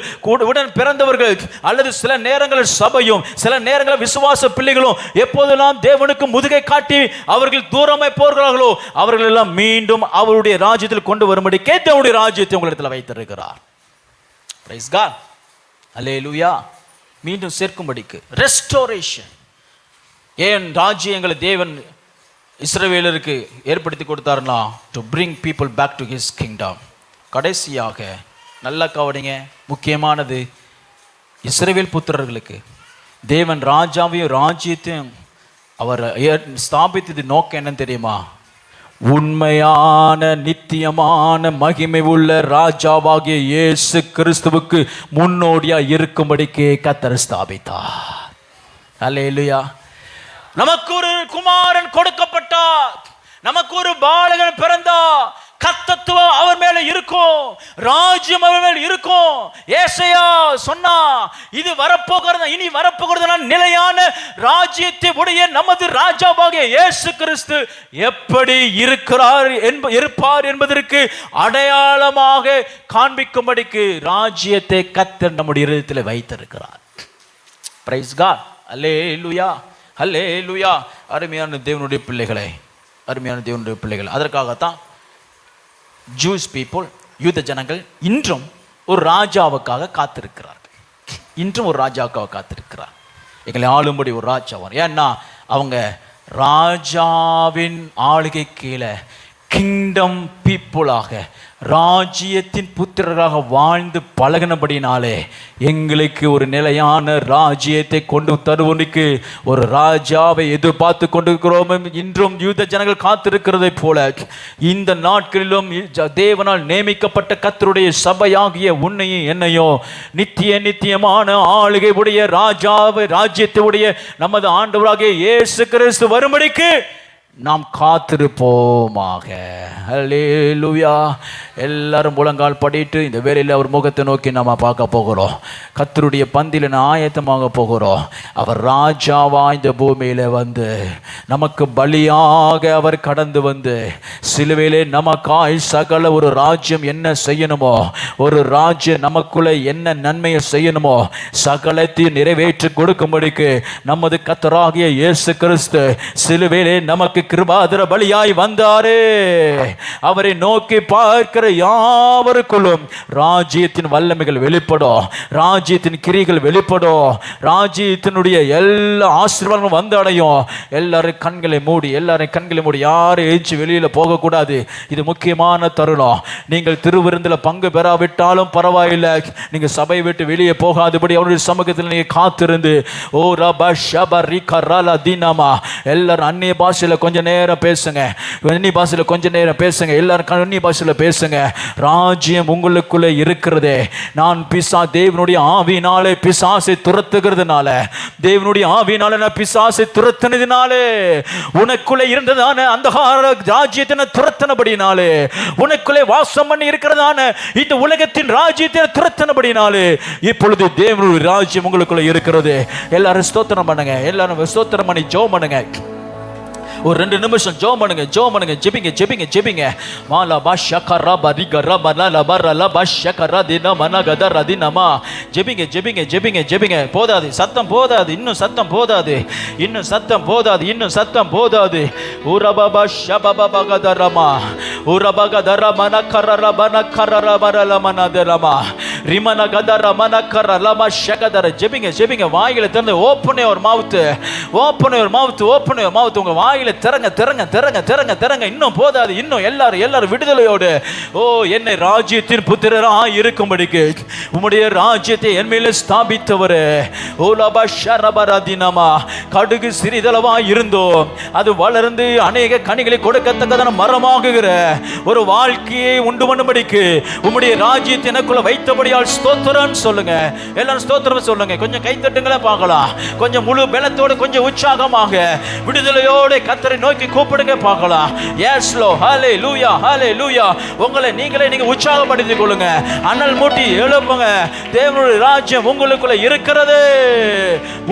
உடன் பிறந்தவர்கள் அல்லது சில நேரங்களில் சபையும் சில நேரங்களில் விசுவாச பிள்ளைகளும் எப்போதெல்லாம் தேவனுக்கு முதுகை காட்டி அவர்கள் தூரமாய் போகிறார்களோ, அவர்கள் எல்லாம் மீண்டும் அவருடைய ராஜ்யத்தில் கொண்டு வரும்படி தேவனுடைய ராஜ்யத்தை உங்களிடத்தில் வைத்திருக்கிறார். Praise God. அல்லேலூயா. மீண்டும் சேர்க்கும்படிக்கு ரெஸ்டோரேஷன். ஏன் ராஜ்யங்களை தேவன் இஸ்ரவேலருக்கு ஏற்படுத்தி கொடுத்தாருன்னா, to bring people back to his kingdom. கடைசியாக நல்லா கவனிங்க, முக்கியமானது இஸ்ரவேல் புத்திரர்களுக்கு தேவன் ராஜாவையும் ராஜ்யத்தையும் அவர் ஸ்தாபித்தது நோக்கம் என்னன்னு தெரியுமா? உண்மையான நித்தியமான மகிமை உள்ள ராஜாவாகிய இயேசு கிறிஸ்துவுக்கு முன்னோடியா இருக்கும்படிக்கே கர்த்தர் ஸ்தாபித்தார். அல்லேலூயா. நமக்கு ஒரு குமாரன் கொடுக்கப்பட்டார், நமக்கு ஒரு பாலகன் பிறந்தார். கர்த்தத்துவம் அவர் மேல இருக்கும். இருக்கும், ராஜ்யம் அவர் மேல் இருக்கும். ஏசாயா சொன்னா இது வரப்போகிறது, இனி வரப்போகிறது நிலையான ராஜ்யத்தை உடைய நமது ராஜாவாகிய இயேசு கிறிஸ்து எப்படி இருப்பார் என்பதற்கு அடையாளமாக காண்பிக்கும்படிக்கு ராஜ்யத்தை கர்த்தர் நம்முடைய இதயத்தில் வைத்திருக்கிறார். Praise God. அல்லேலூயா, அல்லேலூயா. அருமையான தேவனுடைய பிள்ளைகளே, அருமையான தேவனுடைய பிள்ளைகள், அதற்காகத்தான் ஜூஸ் பீப்புள், யூத ஜனங்கள் இன்றும் ஒரு ராஜாவுக்காக காத்திருக்கிறார்கள். இன்றும் ஒரு ராஜாவுக்காக காத்திருக்கிறார். எங்களை ஆளும்படி ஒரு ராஜாவார். ஏன்னா அவங்க ராஜாவின் ஆளுகை கீழே கிங்டம் பீப்புளாக, ராஜ்யத்தின் புத்திரராக வாழ்ந்து பழகினபடினாலே எங்களுக்கு ஒரு நிலையான ராஜ்யத்தை கொண்டு தருவதற்கு ஒரு ராஜாவை எதிர்பார்த்து கொண்டிருக்கிறோம். இன்றும் யூத ஜனங்கள் காத்திருக்கிறதை போல இந்த நாட்களிலும் தேவனால் நியமிக்கப்பட்ட கர்த்தருடைய சபையாகிய உன்னையும் என்னையும் நித்தியமான ஆளுகை உடைய ராஜ்யத்தை உடைய நமது ஆண்டவராகிய இயேசு கிறிஸ்து வரும்படிக்கு நாம் காத்திருப்போமாக. அல்லேலூயா. எல்லாரும் முழங்கால் படிட்டு இந்த வேளையில் அவர் முகத்தை நோக்கி நாம் பார்க்க போகிறோம். கர்த்தருடைய பந்தியில் ஆயத்தமாக போகிறோம். அவர் ராஜாவா இந்த பூமியில் வந்து நமக்கு பலியாக அவர் கடந்து வந்து சிலுவையிலே நமக்காய் சகல ஒரு ராஜ்யம் என்ன செய்யணுமோ, ஒரு ராஜ்யம் நமக்குள்ளே என்ன நன்மையை செய்யணுமோ சகலத்தையும் நிறைவேற்றி கொடுக்கும்படிக்கு நமது கர்த்தராகிய இயேசு கிறிஸ்து சிலுவையிலே நமக்கு கிருபாதார பலியாய் வந்தாரே. அவரை நோக்கி பார்க்கிற யாவருக்குள்ளும் ராஜ்யத்தின் வல்லமைகள் வெளிப்படும், ராஜ்யத்தின் கிரிகள் வெளிப்படும், ராஜ்யத்தினுடைய எல்லா ஆசீர்வாதங்களும் வந்து அடையும். எல்லாரும் கண்களை மூடி யாரும் எழுச்சி வெளியில போகக்கூடாது. இது முக்கியமான தருணம். நீங்கள் திருவிருந்தில் பங்கு பெறாவிட்டாலும் பரவாயில்லை, நீங்க சபை விட்டு வெளியே போகாதபடி அவருடைய சமூகத்தில் நீங்க காத்திருந்து ஓ ரபா ஷபா ரிகா ரலா தீனாமா எல்லாரும் அந்நிய பாஷையில் கொஞ்ச நேரம் பேசுங்க, அந்நிய பாஷையில் கொஞ்ச நேரம் பேசுங்க, எல்லாரும் அந்நிய பாஷையில் பேசுங்க. ராஜ்யம் உங்களுக்குள்ளே இருக்கிறதே. நான் தேவனுடைய ஆவியினாலே பிசாசை துரத்துகிறதுனால, தேவனுடைய ஆவியினாலே நான் பிசாசை துரத்தினதினாலே, உனக்குள்ளே இருந்ததான அந்த ராஜ்யத்தை துரத்தினபடினாலே, உனக்குள்ளே வாசம் பண்ணி இருக்கிறதான இந்த உலகத்தின் ராஜ்யத்தை துரத்தினபடினாலே இப்பொழுது தேவனுடைய ராஜ்யம் உங்களுக்குள்ளே இருக்கிறது. எல்லாரும் ஸ்தோத்திரம் பண்ணுங்க, எல்லாரும் ஸ்தோத்திரம் பண்ணி ஜெபம் பண்ணுங்க. ஒரு 2 நிமிஷம் ஜெபம் பண்ணுங்க, ஜெபிங்க. மாலா பாஷக ரபா ரிக ரபா லா பர லா பாஷக ரதினா மனகத ரதினமா. ஜெபிங்க. போதாது, சத்தம் போதாது, இன்னும் சத்தம் போதாது. உரபா பாஷபா பகதரமா உரபகதரமன கரரபன கரரபரலமனதரமா ரிமன கதரமன கரலமா ஷகதர. ஜெபிங்க. வாயில திறந்து ஓப்பன் யுவர் மவுத். உங்க வாயில திறங்க. இன்னும் போதாது, இன்னும் எல்லாரும் விடுதலையோடு ஓ என்னை ராஜ்யத்தின் புத்திரரா இருக்கும்படிக்கு உம்முடைய ராஜ்யத்தை என் மேல ஸ்தாபித்தவரே. ஓலபா ஷரபரதினமா. கடுகு சிறிதளவா இருந்தோம், அது வளர்ந்து அநேக கனிகளை கொடுக்கத்தக்கதான மரமாகுகிற ஒரு வாழ்க்கையை உண்டு பண்ணும்படிக்கு உம்முடைய ராஜ்யத்தை எனக்குள்ள வைத்தபடியால் ஸ்தோத்திரம் சொல்லுங்க. எல்லாரும் ஸ்தோத்திரம் சொல்லுங்க. கொஞ்சம் கைத்தட்டுங்களே பார்க்கலாம். கொஞ்சம் முழு பலத்தோடு, கொஞ்சம் உற்சாகமாக விடுதலையோடு கர்த்தரை நோக்கி கூப்பிடுங்க பார்க்கலாம். எஸ் லோ, ஹல்லேலூயா. உங்களை நீங்க உற்சாகப்படுத்திக் கொள்ளுங்க. அனல் மூட்டி எழுப்புங்க. தேவனுடைய ராஜ்யம் உங்களுக்குள்ள இருக்கிறது.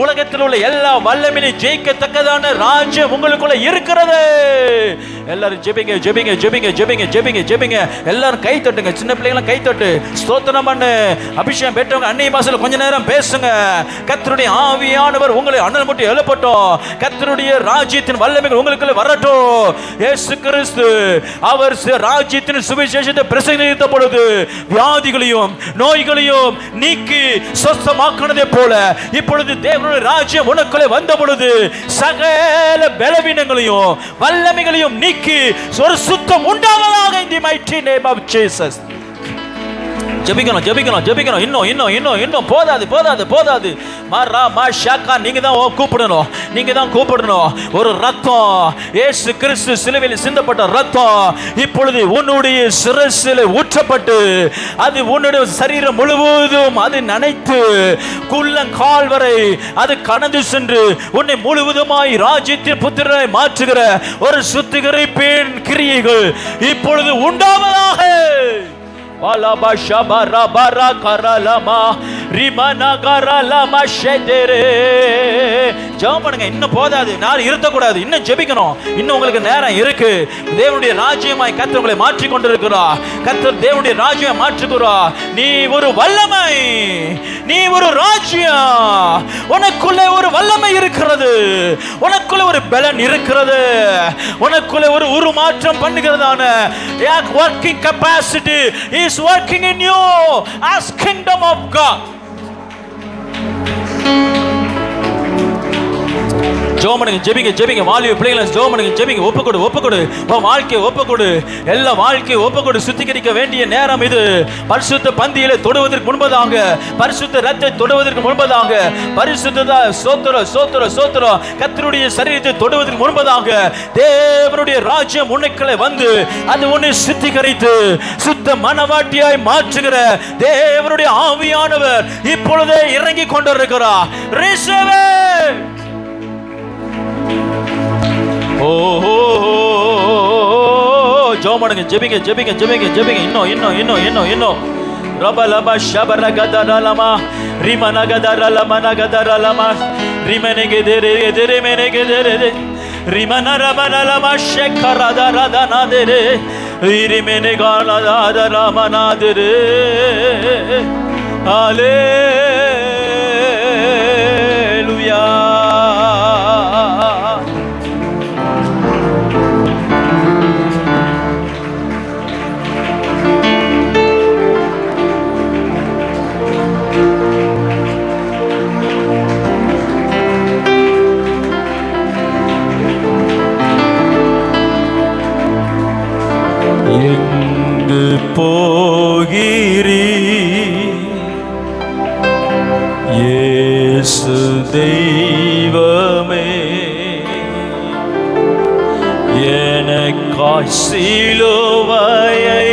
உலகத்தில் உள்ள எல்லா வல்லமையிலும் ஜெயிக்கத்தக்கதான ராஜ்யம் உங்களுக்குள்ள இருக்கிறது. எல்லாரும் ஜெபிங்க. எல்லாரும் கை தட்டுங்க. சின்ன பிள்ளைங்க கை தட்டு, ஸ்தோத்திரம் பண்ணு. அபிஷேகம் பெற்றவங்க அந்நிய பாஷையில் கொஞ்ச நேரம் பேசுங்க. கர்த்தருடைய ஆவியானவர் உங்களை அனல் மூட்டி எழுப்பட்டும். கர்த்தருடைய ராஜ்யத்தின் வல்லமைகள் உங்களுக்குள்ள வரட்டும். இயேசு கிறிஸ்து அவர் ராஜ்யத்தின் சுவிசேஷத்தை பிரசங்கித்த பொழுது வியாதிகளையும் நோய்களையும் நீக்கி சுத்தமாக்கினதை போல இப்பொழுது தேவனுடைய ராஜ்யம் உனக்குள்ளே வந்த பொழுது சகல பலவீனங்களையும் வல்லமைகளையும் நீக்கி ஒரு சுத்தம் உண்டாவதாக. in the mighty name of Jesus. ஜெபிக்கணும். இன்னும் போதாது. மரா மாஷாக்கா. நீங்க தான் கூப்பிடணும். ஒரு ரத்தம், இயேசு கிறிஸ்து சிலுவையில் சிந்தப்பட்ட ரத்தம் இப்பொழுது உன்னுடைய சிரசில் ஊற்றப்பட்டு அது உன்னுடைய சரீரம் முழுவதும் அது நனைத்து குள்ளங்கால் வரை அது கடந்து சென்று உன்னை முழுவதுமாய் ராஜ்யத்தின் புத்திரனை மாற்றுகிற ஒரு சுத்திகரிப்பின் கிரியைகள் இப்பொழுது உண்டாவதாக. Palaba shabara bara karalama rimana karalama shedere. ஜெபம் பண்ணுங்க. இன்னும் போதாது, நாள் இருத்தக்கூடாது, இன்னும் ஜெபிக்கணும். இன்னும் உங்களுக்கு நேரம் இருக்கு. தேவனுடைய ராஜ்யமாய் கர்த்தர் உங்களை மாற்றி கொண்டிருக்கிறார். கர்த்தர் தேவனுடைய ராஜ்யமாய் மாற்றுகிறார். நீ ஒரு வல்லமை, நீ ஒரு ராஜ்யம், உனக்குள்ளே ஒரு வல்லமை இருக்கிறது, உனக்குள்ளே ஒரு பலன் இருக்கிறது, உனக்குள்ளே ஒரு உருமாற்றம் பண்ணுகிறதான working capacity is working in you as kingdom of God. ஜெபம் ஜெபிங்க ஜெபிங்க. வாலிப பிள்ளைகளை ஜெபம் பண்ணுங்க, ஜெபிங்க. ஒப்புக்கொடு ஒப்புக்கொடு, உன் வாழ்க்கையை ஒப்புக்கொடு, எல்லா வாழ்க்கையை ஒப்புக்கொடு. சுத்திகரிக்க வேண்டிய நேரம் இது. பரிசுத்த பந்தியிலே தொடுவதற்கு முன்பதாக, பரிசுத்த ரத்தத்தை தொடுவதற்கு முன்பதாக, பரிசுத்த சோத்திர சோத்திர சோத்திர கர்த்தருடைய சரீரத்தை தொடுவதற்கு முன்பதாக தேவனுடைய ராஜ்யம் உனக்குள்ளே வந்து அது உன்னை சுத்திகரித்து சுத்த மனவாட்டியாய் மாற்றுகிற தேவனுடைய ஆவியானவர் இப்பொழுதே இறங்கி கொண்டிருக்கிறார். Receive it. ஜெபம் பண்ணுங்க, ஜெபிங்க ஜெபிங்க ஜெபிங்க ஜெபிங்க. இன்னும் இன்னும் இன்னும் இன்னும் இன்னும் ரபலபா ஷபரகதரலமா ரிமனகதரலமனகதரலமா ரிமனகெதெரே எதெரே மெனகெதெரே ரிமனரபலலமா ஷக்கரதரதனதெரே ரிமனகலதரமனதெரே. ஹalleluya. எங்கு போகிறீ இயேசு தெய்வமே, எனக்காய் சிலுவையை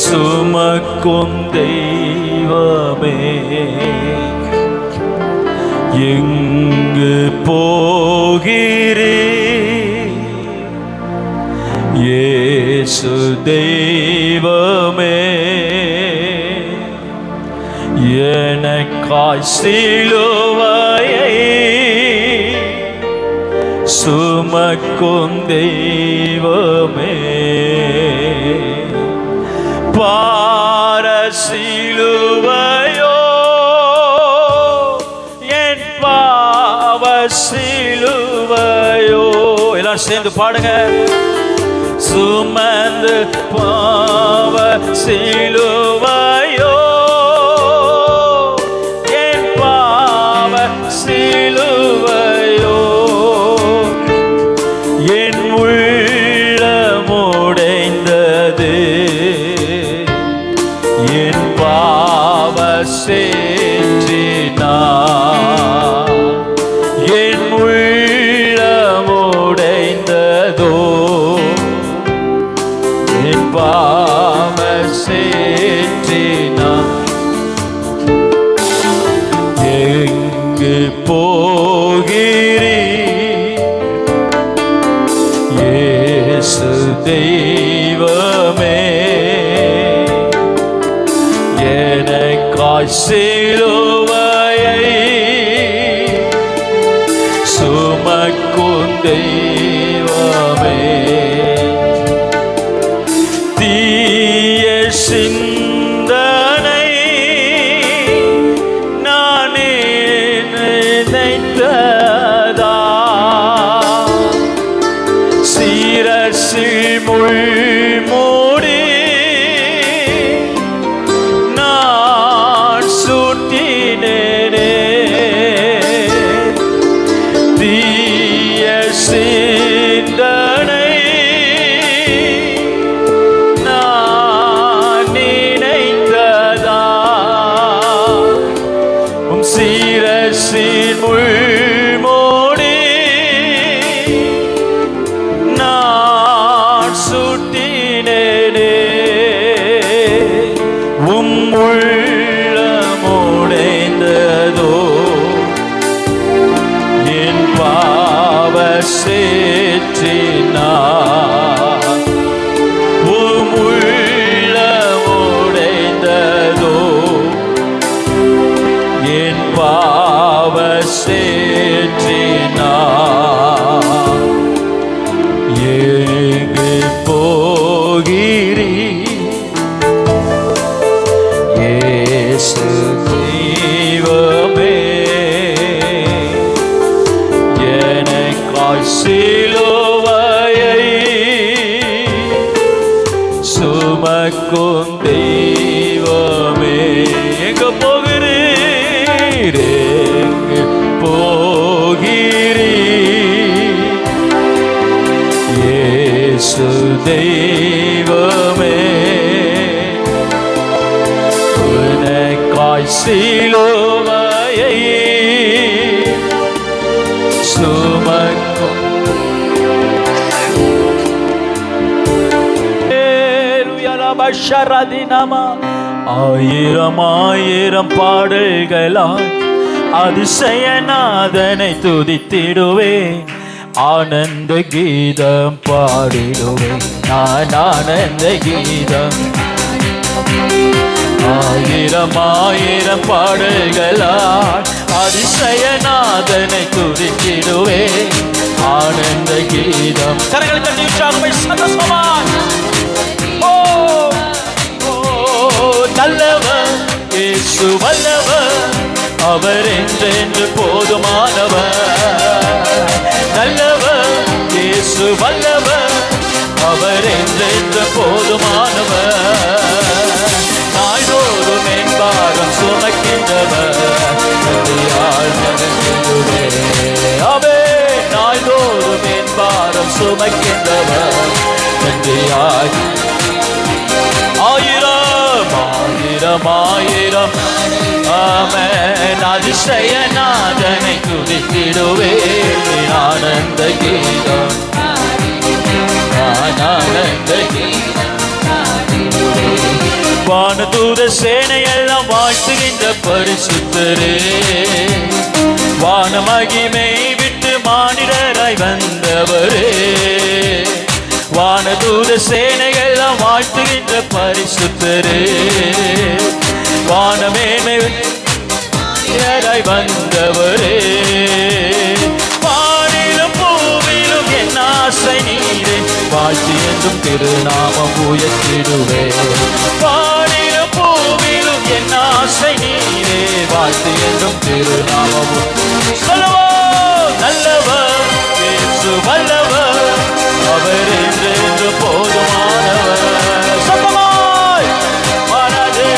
சுமக்கும் தெய்வமே. எங்கு போகிறீ இயேசு தெய்வமே, எனக்காய் சிலுவையை சுமக்கும் தெய்வமே. பார சிலுவையோ என் பாவ சிலுவையோ. எல்லாரும் சேர்ந்து பாடுங்க. சுமந்து பாவ சிலுவையோ என் பாவ சிலுவையோ, என் உள்ளமுடைந்தது என் பாவ சேற்றினார். என் உள்ளமுடைந்ததோ என் பாவ சேற்றினார். எங்கு போகிறீ இயேசு தெய்வமே, எனக்காய் சிலுவையை சுமக்கும் தெய்வமே. தீய சிந்தனை நானே நினைத்ததா, சிரசில் முள்மூடி நான் சுட்டினேனே. தீய சிந்தனை நானே சுமக்கும் தெய்வமே. எங்க போகிறீர், எங்கு போகிறீர்? இயேசு தெய்வமே, உனக்காய் சிலுவையை சுமக்கும். ஆயிரம் ஆயிரம் பாடல்களால் அதிசயநாதனை துதித்திடுவேன். ஆனந்த கீதம் பாடிடுவேன் நான், ஆனந்த கீதம். ஆயிரம் ஆயிரம் பாடல்களால் அதிசயநாதனை துதித்திடுவேன். ஆனந்த கீதம். கரங்களை தட்டி உற்சாகமாய் சந்தோஷமாய். நல்லவர் இயேசு வல்லவர், அவர் என்றென்று போதுமானவர். நல்லவர் இயேசு வல்லவர், அவர் என்றென்று போதுமானவர். நாள்தோறும் என் பாரம் சுமக்கின்றவர், அவே நாள்தோறும் என் பாரம் சுமக்கின்றவர். நன்றியாய். ஆயிரம் ஆயிரம் ஆயிரம் ஆமென். அதிசயநாதனை துதித்திடுவேன். ஆனந்த கீதம், ஆனந்த கீதம். வானதூத சேனையெல்லாம் வாழ்த்துகின்ற பரிசுத்தரே, வான மகிமை விட்டு மானிடராய் வந்தவரே. வானதூத சேனையெல்லாம் வாழ்த்துகின்ற பரிசுத்தரே, வானமேன்மை வந்தவரே. வானிலும் பூவிலும் என் ஆசை நீரே, வாழ்த்து என்றும் திருநாமம் உயர்த்திடுவே. வானிலும் பூவிலும் என் ஆசை நீரே, வாழ்த்து என்றும் திருநாமம். சொல்லுவோ நல்லவர் இயேசு வல்லவர், அவர் என்றென்று போதுமானவர். சத்தமாய் பாடாதே.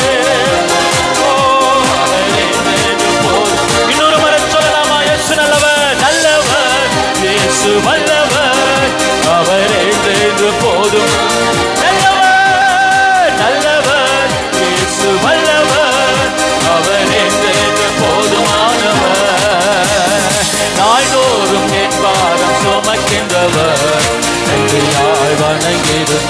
அவர் என்றென்று போதும். இன்னொரு முறை சொல்லலாமா? இயேசு நல்லவர், நல்லவர் இயேசு வல்லவர், அவர் என்றென்று போதும். நல்லவர் நல்லவர் இயேசு வல்லவர், அவர் என்றென்று போதுமானவர். நாள்தோறும் என் பாரம் சுமக்கின்றவர், நன்றியாய் வணங்கிடும்.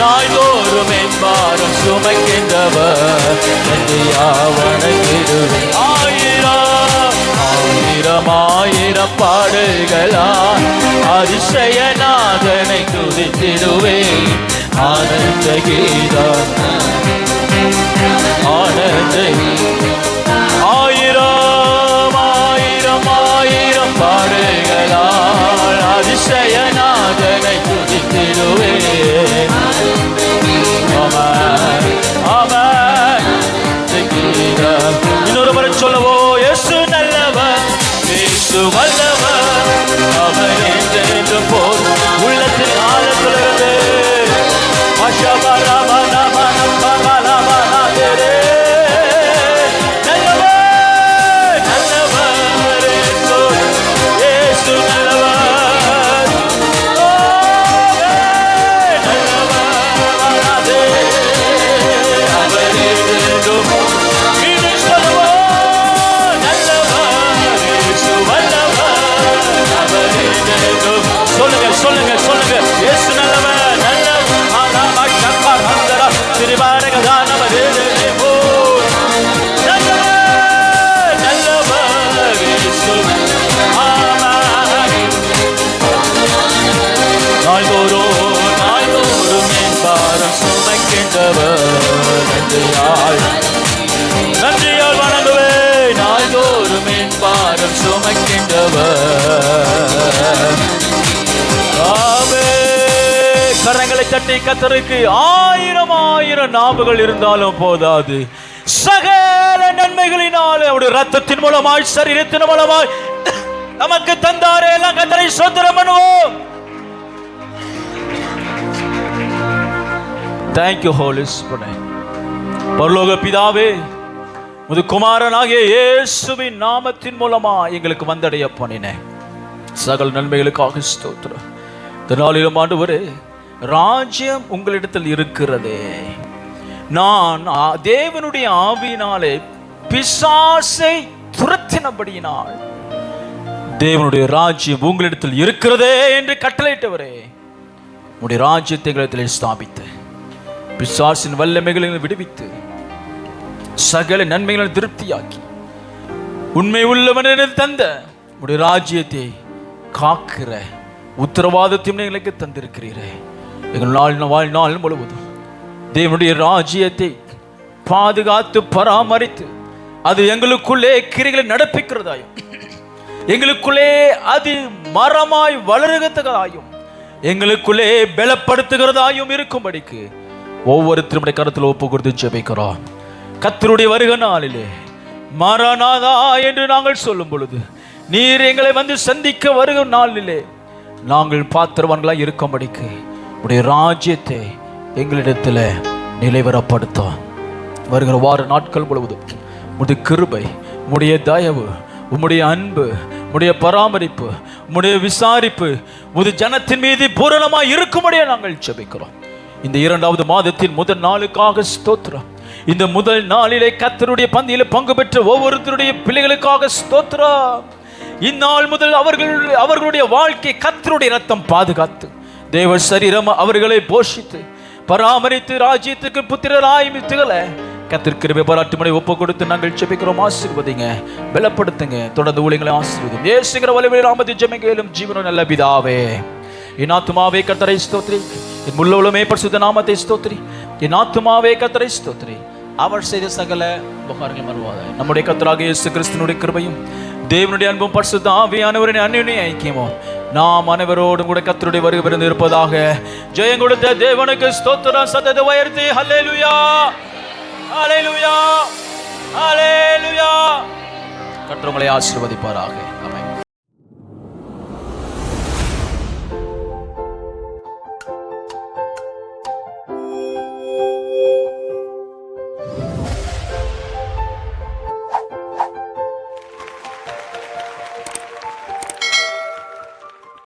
நாள்தோறும் என் பாரம் சுமக்கின்றவர், நன்றியாய் வணங்கிடுவேன். ஆயிரம் ஆயிரம் ஆயிரம் பாடல்களால் அதிசயநாதனை துதித்திடுவேன். ஆனந்த கீதம், ஆனந்த. ஆயிரம் ஆயிரம் ஆயிரம் பாடல்களால் அதிசயநாதனை துதித்திடுவேன். ஆமென் ஆமென். இன்னொரு முறை சொல்லவோ? இயேசு நல்லவர் இயேசு வல்லவர், அவர் என்றென்று போதும். உள்ளத்தின் ஆழத்திலிருந்து சொல்லுங்க சொல்லுங்க. இயேசு நல்லவர், நல்லவர். ஆனாமா சக்கா ஹந்தரா திரிபாரக தானவரே போ. நல்லவர் நல்லவர் இயேசு. ஆமென். நாள்தோறும் என் பாரம் சுமக்கின்றவர், நன்றியால் வணங்குவேன். நாள்தோறும் என் பாரம் சுமக்கின்றவர். கரங்களை தட்டி கர்த்தருக்கு ஆயிரம் ஆயிரம் நாமங்கள் இருந்தாலும் போதாது. சகல நன்மைகளினால் அவருடைய ரத்தத்தின் மூலமாய் சரீரத்தின் மூலமாய் நமக்கு தந்தாரே. எல்லாம் கர்த்தரை ஸ்தோத்திரம் பண்ணுவோம். Thank you holy spirit. பரலோக பிதாவே, முது குமாரனாகிய இயேசுவின் நாமத்தின் மூலமா எங்களுக்கு வந்தடைய பண்ணினேன் சகல நன்மைகளுக்காக ஸ்தோத்திரம். இந்த நாளிலும் ஆண்டவரே, ராஜ்யம் உங்களிடத்தில் இருக்கிறதே. நான் தேவனுடைய ஆவியினாலே பிசாசை துரத்தினபடியினால் தேவனுடைய ராஜ்யம் உங்களிடத்தில் இருக்கிறதே என்று கட்டளையிட்டவரே, உடைய ராஜ்யத்தை எங்களிடத்திலே ஸ்தாபித்து பிசாசின் வல்லமைகளை விடுவித்து சகல நன்மைகளை திருப்தியாக்கி உண்மை உள்ளவன தந்த உடைய ராஜ்யத்தை காக்கிற உத்தரவாதத்தையும் எங்களுக்கு தந்திருக்கிறீரே. எங்கள் வாழ்நாள் முழுவதும் தேவனுடைய ராஜ்யத்தை பாதுகாத்து பராமரித்து அது எங்களுக்குள்ளே கிரிகளை நடப்பிக்கிறதாயும் எங்களுக்குள்ளே அது மரமாய் வளருகிறதாயும் எங்களுக்குள்ளே பலப்படுத்துகிறதாயும் இருக்கும்படிக்கு ஒவ்வொருத்தருடைய கருத்தில் ஒப்பு கொடுத்து ஜெபிக்கிறோம். கர்த்தருடைய வருகை நாளிலே மரணாதா என்று நாங்கள் சொல்லும் பொழுது நீர் எங்களை வந்து சந்திக்க வருகிற நாளிலே நாங்கள் பாத்திரவான்களாய் இருக்கும்படிக்கு உடைய ராஜ்யத்தை எங்களிடத்தில் நிலைவரப்படுத்தும். வருகிற வார நாட்கள் முழுவதும் உடைய கிருபை, உடைய தயவு, உம்முடைய அன்பு, உம்முடைய பராமரிப்பு, உம்முடைய விசாரிப்பு உமது ஜனத்தின் மீது பூரணமாய் இருக்கும்படியே நாங்கள் ஜெபிக்கிறோம். இந்த 2வது மாதத்தின் முதல் நாளுக்காக ஸ்தோத்திரம். இந்த முதல் நாளிலே கர்த்தருடைய பந்தியிலே பங்கு பெற்ற ஒவ்வொருத்தருடைய பிள்ளைகளுக்காக ஸ்தோத்திரம். இந்நாள் முதல் அவர்களுடைய வாழ்க்கை கர்த்தருடைய ரத்தம் பாதுகாத்து தேவ சரீரம் அவர்களை போஷித்து பராமரித்து ராஜ்யத்துக்கு புத்திரராய் திகழ கர்த்தர் கிருபை பாராட்டும்படி ஒப்பு கொடுத்து நாங்கள் ஜெபிக்கிறோம். ஆசீர்வதிங்க, பலப்படுத்துங்க, தொடர்ந்து ஊழியங்களை ஆசீர்வதிங்க. இயேசுவின் வல்லமையுள்ள நாமத்தில் ஜெபிக்கிறோம் ஜீவனுள்ள நல்ல பிதாவே. என் ஆத்துமாவே கர்த்தரை ஸ்தோத்திரி, என் முழுவதுமே பரிசுத்த நாமத்தை ஸ்தோத்திரி. என் ஆத்துமாவே கர்த்தரை ஸ்தோத்திரி, அவர் செய்த சகல உபகாரங்களை மறவாதே. நம்முடைய கர்த்தராகிய இயேசு கிறிஸ்துவினுடைய கிருபையும் தேவனுடைய அன்பும் பரிசுத்த ஆவியானவரின் அன்யோன்ய ஐக்கியமும் நாம் அனைவரோடும் கூட கர்த்தருடைய வருகை பிறந்து இருப்பதாக. ஜெயம் கொடுத்த தேவனுக்கு ஸ்தோத்திரம். சத்தத்தை உயர்த்தி ஹல்லேலூயா, ஹல்லேலூயா, ஹல்லேலூயா. கர்த்தர் உங்களை ஆசீர்வதிப்பாராக.